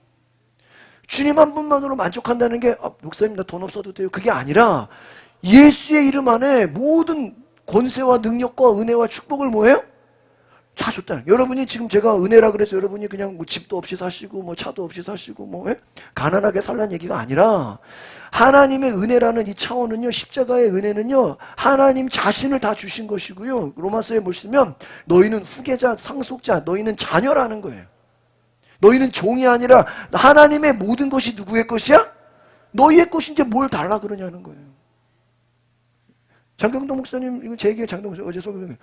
주님 한 분만으로 만족한다는 게 목사님 나 돈 없어도 돼요. 그게 아니라 예수의 이름 안에 모든 권세와 능력과 은혜와 축복을 뭐예요? 다 줬다. 여러분이 지금 제가 은혜라 그래서 여러분이 그냥 뭐 집도 없이 사시고 뭐 차도 없이 사시고 뭐 가난하게 살라는 얘기가 아니라 하나님의 은혜라는 이 차원은요, 십자가의 은혜는요, 하나님 자신을 다 주신 것이고요. 로마서에 보시면 너희는 후계자, 상속자, 너희는 자녀라는 거예요. 너희는 종이 아니라 하나님의 모든 것이 누구의 것이야? 너희의 것인데 뭘 달라 그러냐는 거예요. 장경동 목사님, 이거 제 얘기예요. 장경동 목사님 어제 소개팅.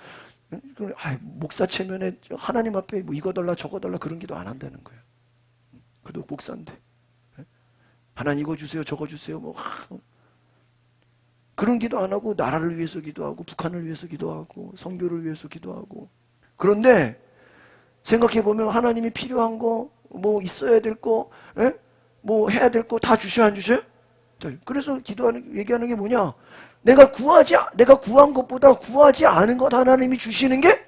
목사 체면에 하나님 앞에 뭐 이거 달라 저거 달라 그런 기도 안 한다는 거예요. 그래도 목사인데 하나님 이거 주세요 저거 주세요 뭐 그런 기도 안 하고 나라를 위해서 기도하고 북한을 위해서 기도하고 선교를 위해서 기도하고. 그런데 생각해 보면 하나님이 필요한 거 뭐 있어야 될 거 뭐 해야 될 거 다 주셔야 안 주셔요? 그래서 기도하는 얘기하는 게 뭐냐? 내가 구한 것보다 구하지 않은 것 하나님이 주시는 게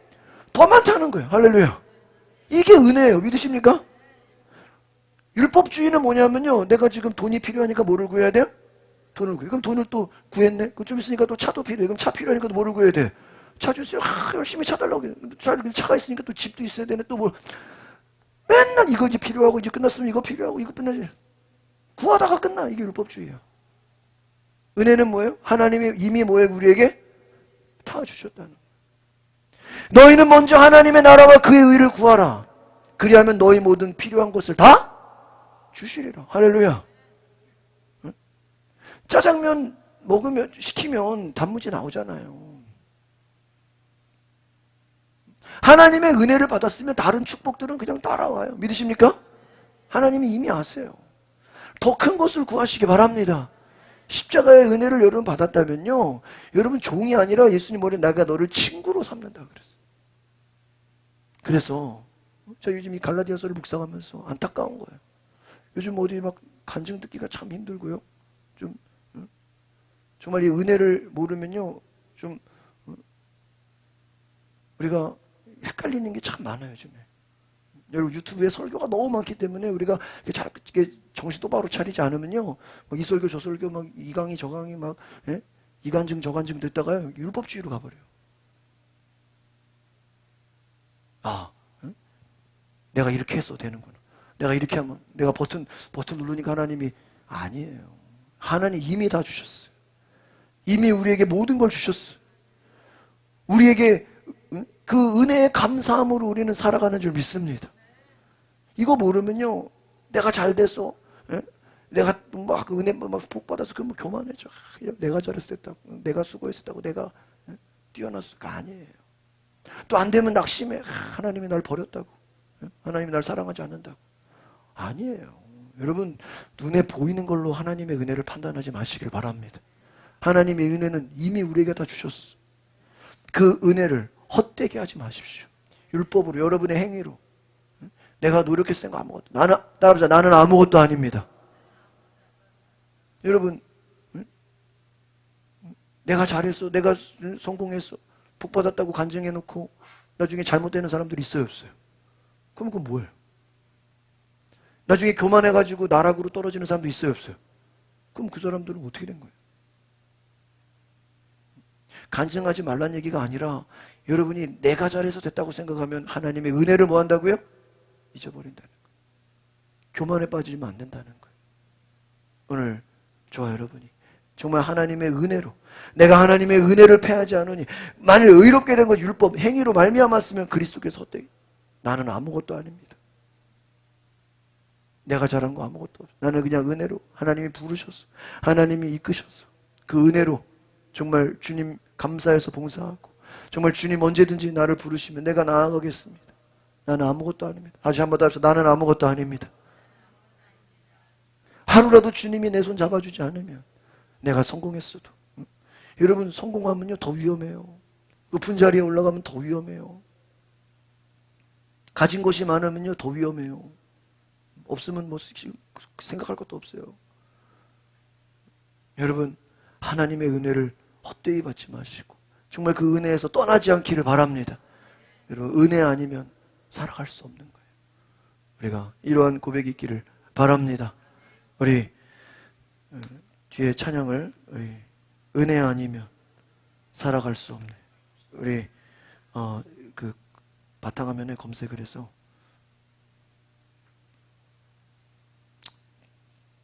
더 많다는 거예요. 할렐루야. 이게 은혜예요. 믿으십니까? 율법주의는 뭐냐면요. 내가 지금 돈이 필요하니까 뭐를 구해야 돼요? 돈을 구해. 그럼 돈을 또 구했네? 그럼 좀 있으니까 또 차도 필요해. 그럼 차 필요하니까 또 뭐를 구해야 돼? 차 주세요. 열심히 차 달라고. 차가 있으니까 또 집도 있어야 되네. 또 뭐. 맨날 이거 이제 필요하고 이제 끝났으면 이거 필요하고 이거 끝나지. 구하다가 끝나. 이게 율법주의야. 은혜는 뭐예요? 하나님이 이미 뭐예요? 우리에게 다 주셨다는 거예요. 너희는 먼저 하나님의 나라와 그의 의를 구하라. 그리하면 너희 모든 필요한 것을 다 주시리라. 할렐루야. 응? 짜장면 시키면 단무지 나오잖아요. 하나님의 은혜를 받았으면 다른 축복들은 그냥 따라와요. 믿으십니까? 하나님이 이미 아세요. 더 큰 것을 구하시기 바랍니다. 십자가의 은혜를 여러분 받았다면요, 여러분 종이 아니라 예수님 머리에 내가 너를 친구로 삼는다 그랬어요. 그래서 저 요즘 이 갈라디아서를 묵상하면서 안타까운 거예요. 요즘 어디 막 간증 듣기가 참 힘들고요. 좀 정말 이 은혜를 모르면요, 좀 우리가 헷갈리는 게 참 많아요 요즘에. 여러분 유튜브에 설교가 너무 많기 때문에 우리가 이렇게 정신 똑바로 차리지 않으면요, 이 설교 저 설교 막 이 강의 저 강의 막 이간증 저간증 듣다가요 율법주의로 가버려요. 내가 이렇게 해서 되는구나. 내가 이렇게 하면 내가 버튼 누르니까 하나님이 아니에요. 하나님 이미 다 주셨어요. 이미 우리에게 모든 걸 주셨어요. 우리에게 그 은혜의 감사함으로 우리는 살아가는 줄 믿습니다. 이거 모르면요, 내가 잘 돼서, 내가 막 은혜 막 복 받아서 그러면 교만해져. 내가 잘해서 됐다고, 내가 수고했었다고, 내가 뛰어나서 아니에요. 또 안 되면 낙심해. 하나님이 날 버렸다고, 하나님이 날 사랑하지 않는다고. 아니에요. 여러분 눈에 보이는 걸로 하나님의 은혜를 판단하지 마시길 바랍니다. 하나님의 은혜는 이미 우리에게 다 주셨어. 그 은혜를 헛되게 하지 마십시오. 율법으로, 여러분의 행위로. 내가 노력해서 된 거 아무것도. 나는 아무것도 아닙니다. 여러분, 내가 잘했어, 내가 성공했어, 복 받았다고 간증해놓고 나중에 잘못되는 사람들이 있어요, 없어요? 그럼 그건 뭐예요? 나중에 교만해가지고 나락으로 떨어지는 사람도 있어요, 없어요? 그럼 그 사람들은 어떻게 된 거예요? 간증하지 말란 얘기가 아니라 여러분이 내가 잘해서 됐다고 생각하면 하나님의 은혜를 뭐 한다고요? 잊어버린다는 거예요. 교만에 빠지면 안 된다는 거예요. 오늘 저와 여러분이 정말 하나님의 은혜로, 내가 하나님의 은혜를 패하지 않으니, 만일 의롭게 된 것 율법 행위로 말미암았으면 그리스도께서 헛되이, 나는 아무것도 아닙니다. 내가 잘한 거 아무것도 없어. 나는 그냥 은혜로 하나님이 부르셔서, 하나님이 이끄셔서 그 은혜로 정말 주님 감사해서 봉사하고 정말 주님 언제든지 나를 부르시면 내가 나아가겠습니다. 나는 아무것도 아닙니다. 다시 한번 더 합시다. 나는 아무것도 아닙니다. 하루라도 주님이 내 손 잡아주지 않으면 내가 성공했어도, 여러분 성공하면요 더 위험해요. 높은 자리에 올라가면 더 위험해요. 가진 것이 많으면요 더 위험해요. 없으면 뭐 생각할 것도 없어요. 여러분 하나님의 은혜를 헛되이 받지 마시고 정말 그 은혜에서 떠나지 않기를 바랍니다. 여러분 은혜 아니면 살아갈 수 없는 거예요. 우리가 이러한 고백이 있기를 바랍니다. 우리 뒤에 찬양을 우리 은혜 아니면 살아갈 수 없네. 우리 그 바탕화면에 검색을 해서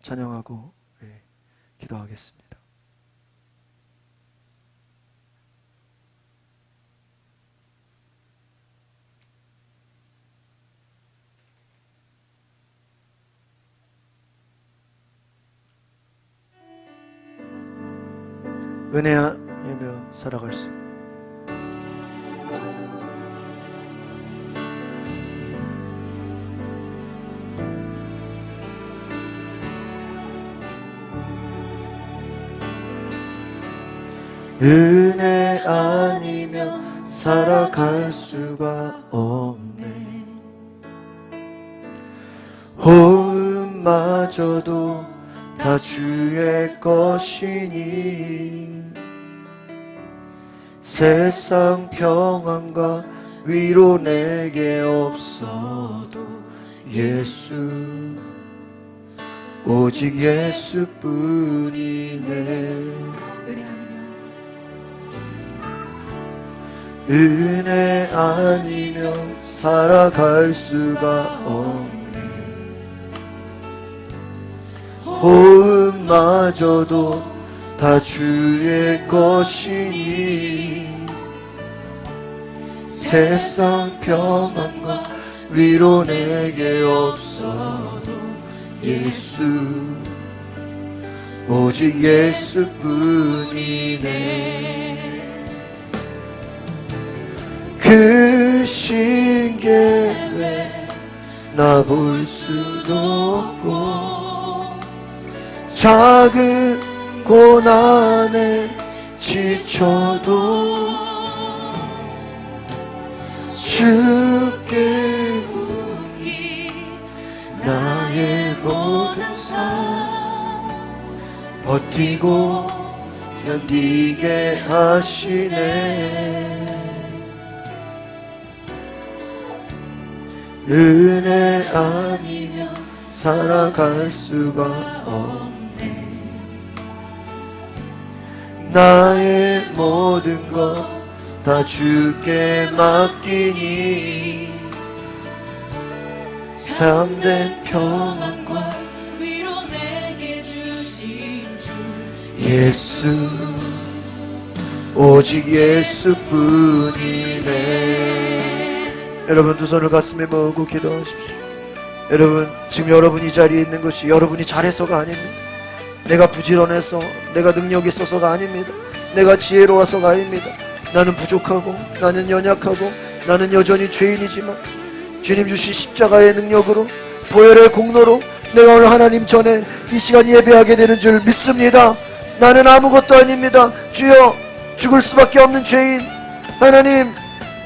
찬양하고 기도하겠습니다. 은혜 아니면 살아갈 수 없네. 은혜 아니면 살아갈 수가 없네. 호흡마저도 다 주의 것이니 세상 평안과 위로 내게 없어도 예수, 오직 예수뿐이네. 은혜 아니면 살아갈 수가 없네. 호흡마저도 다 주의 것이니 세상 평안과 위로 내게 없어도 예수, 오직 예수뿐이네. 그 신계에 나 볼 수도 없고 작은 고난에 지쳐도 주께 나의 모든 삶 버티고 견디게 하시네. 은혜 아니면 살아갈 수가 없네. 나의 모든 것 다 주께 맡기니 참된 평안과 위로 내게 주신 주 예수, 오직 예수뿐이네. 여러분 두 손을 가슴에 모으고 기도하십시오. 여러분 지금 여러분이 이 자리에 있는 것이 여러분이 잘해서가 아닙니다. 내가 부지런해서, 내가 능력이 있어서가 아닙니다. 내가 지혜로워서가 아닙니다. 나는 부족하고, 나는 연약하고, 나는 여전히 죄인이지만 주님 주신 십자가의 능력으로, 보혈의 공로로 내가 오늘 하나님 전에 이 시간 예배하게 되는 줄 믿습니다. 나는 아무것도 아닙니다. 주여, 죽을 수밖에 없는 죄인, 하나님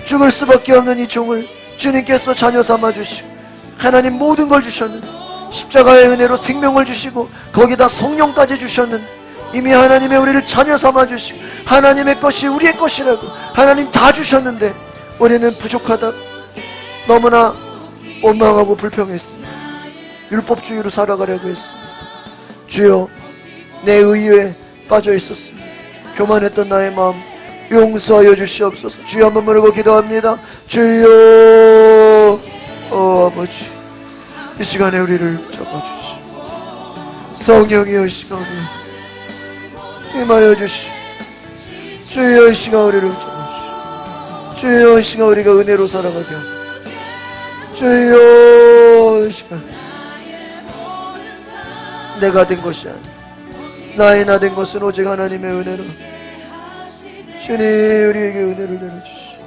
죽을 수밖에 없는 이 종을 주님께서 자녀 삼아 주시고 하나님 모든 걸 주셨는데 십자가의 은혜로 생명을 주시고 거기다 성령까지 주셨는데 이미 하나님의 우리를 자녀 삼아 주시고 하나님의 것이 우리의 것이라고 하나님 다 주셨는데 우리는 부족하다, 너무나 원망하고 불평했습니다. 율법주의로 살아가려고 했습니다. 주여, 내 의에 빠져 있었습니다. 교만했던 나의 마음 용서하여 주시옵소서. 주여, 한번 부르고 기도합니다. 주여, 아버지, 이 시간에 우리를 잡아주시고 성령이여 이 시간에 임하여 주시고 주여, 이 시간 우리를 잡아주시고 주여, 이 시간 우리가 은혜로 살아가게 하옵소서. 주여, 이 시간 내가 된 것이 아니라 나의 나 된 것은 오직 하나님의 은혜로 주님 우리에게 은혜를 내려주시오.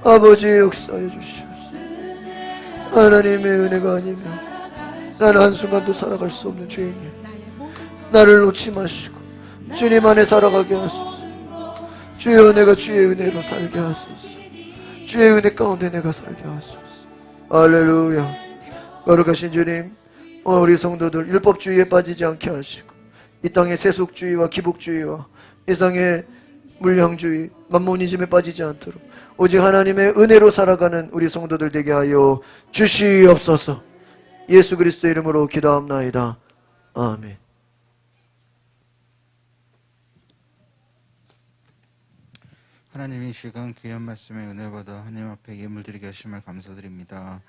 아버지의 역사해 주시옵소서. 하나님의 은혜가 아니면 나는 한순간도 살아갈 수 없는 죄인이야. 나를 놓지 마시고 주님 안에 살아가게 하소서. 주의 은혜가 주의 은혜로 살게 하소서. 주의 은혜 가운데 내가 살게 하소서. 할렐루야. 거룩하신 주님, 우리 성도들 율법주의에 빠지지 않게 하시고 이 땅의 세속주의와 기복주의와 세상의 물량주의, 만모니즘에 빠지지 않도록 오직 하나님의 은혜로 살아가는 우리 성도들 되게 하여 주시옵소서. 예수 그리스도의 이름으로 기도합나이다. 아멘. 하나님, 이 시간 귀한 말씀에 은혜 받아 하나님 앞에 예물 드리게 하심을 감사드립니다.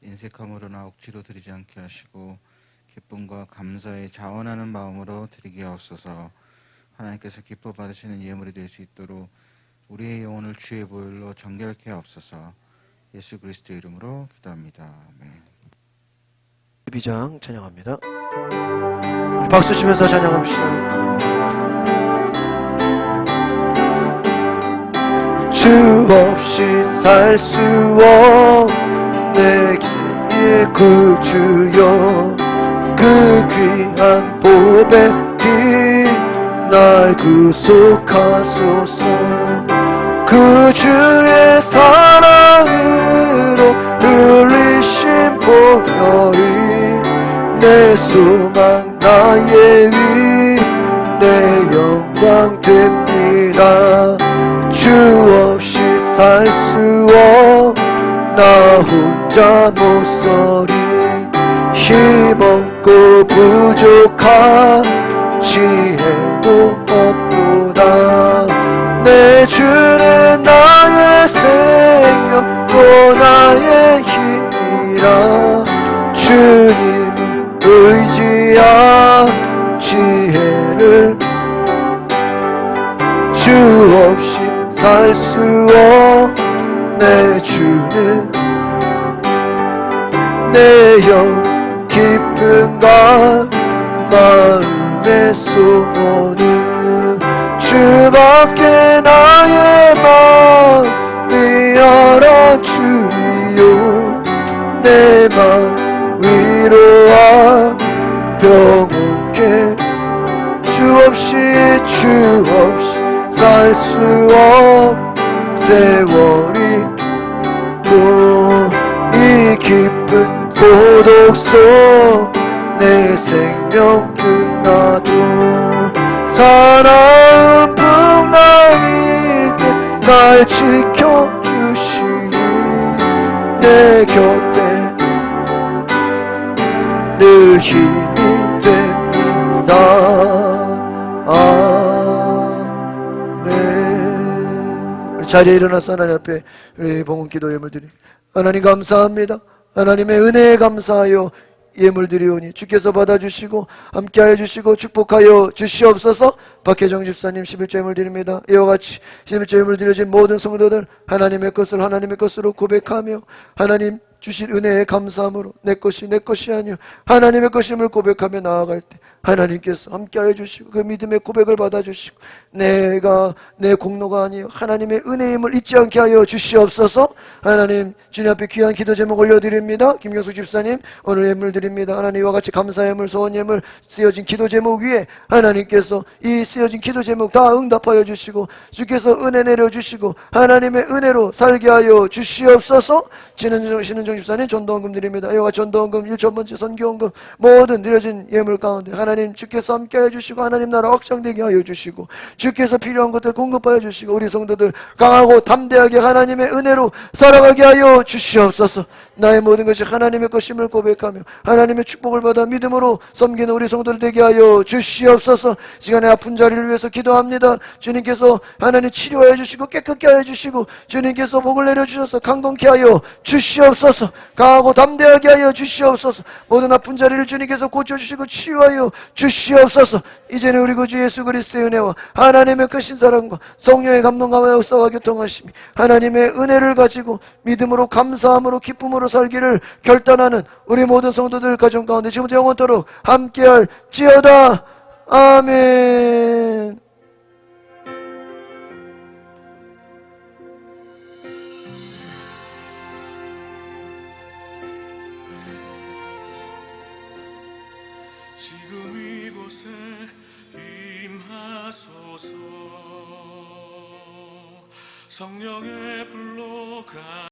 인색함으로나 억지로 드리지 않게 하시고 기쁨과 감사에 자원하는 마음으로 드리게 하옵소서. 하나님께서 기뻐 받으시는 예물이 될 수 있도록 우리의 영혼을 주의 보혈로 정결케 하옵소서. 예수 그리스도의 이름으로 기도합니다. 아멘. 비장 찬양합니다. 우리 박수 치면서 찬양합시다. 주 없이 살 수 없네 길 그 주여 그 귀한 보배 날 구속하소서. 그 주의 사랑으로 흘리신 보혈이 내 소망 나의 위 내 영광 됩니다. 주 없이 살 수 없나 혼자 못서리 힘없고 부족한 지혜도 없도다. 내 주는 나의 생명 또 나의 힘이라 주님을 의지한 지혜를 주 없이 살 수 없네. 주는 내 영 깊은 것 마음의 소원은 주밖에 나의 마음이 알아주리요. 내 마음 위로와 병원께 주 없이 살 수 없 세월이 또 이 깊은 고독 속 내 생명 끝나도 사나운 풍랑일 때 날 지켜주시니 내 곁에 늘 힘이 됩니다. 아멘. 우리 자리에 일어나서 하나님 앞에 우리 봉헌기도 예물 드립니다. 하나님 감사합니다. 하나님의 은혜에 감사하여 예물 드리오니 주께서 받아주시고 함께하여 주시고 축복하여 주시옵소서. 박혜정 집사님 11조 예물 드립니다. 이와 같이 11조 예물 드려진 모든 성도들 하나님의 것을 하나님의 것으로 고백하며 하나님 주신 은혜에 감사함으로 내 것이 아니요 하나님의 것임을 고백하며 나아갈 때 하나님께서 함께하여 주시고 그 믿음의 고백을 받아주시고 내가 내 공로가 아니요 하나님의 은혜임을 잊지 않게 하여 주시옵소서. 하나님 주님 앞에 귀한 기도 제목 올려드립니다. 김경숙 집사님 오늘 예물 드립니다. 하나님 이와 같이 감사 예물 소원 예물 쓰여진 기도 제목 위에 하나님께서 이 쓰여진 기도 제목 다 응답하여 주시고 주께서 은혜 내려주시고 하나님의 은혜로 살게 하여 주시옵소서. 신은정 집사님 전도헌금 드립니다. 이와 같이 전도헌금 1,000번째 선교헌금 모든 드려진 예물 가운데 하나님 주께서 함께해 주시고 하나님 나라 확장되게 하여 주시고 주께서 필요한 것들 공급하여 주시고 우리 성도들 강하고 담대하게 하나님의 은혜로 살아가게 하여 주시옵소서. 나의 모든 것이 하나님의 것임을 고백하며 하나님의 축복을 받아 믿음으로 섬기는 우리 성도들 되게 하여 주시옵소서. 시간에 아픈 자리를 위해서 기도합니다. 주님께서 하나님 치료하여 주시고 깨끗게 하여 주시고 주님께서 복을 내려주셔서 강건케 하여 주시옵소서. 강하고 담대하게 하여 주시옵소서. 모든 아픈 자리를 주님께서 고쳐주시고 치유하여 주시옵소서. 이제는 우리 구주 예수 그리스도의 은혜와 하나님의 크신 사랑과 성령의 감동과 역사와 교통하심이 하나님의 은혜를 가지고 믿음으로 감사함으로 기쁨으로 살기를 결단하는 우리 모든 성도들 가정 가운데 지금부터 영원토록 함께할지어다. 아멘. 지금 이곳에 임하소서. 성령의 불로 가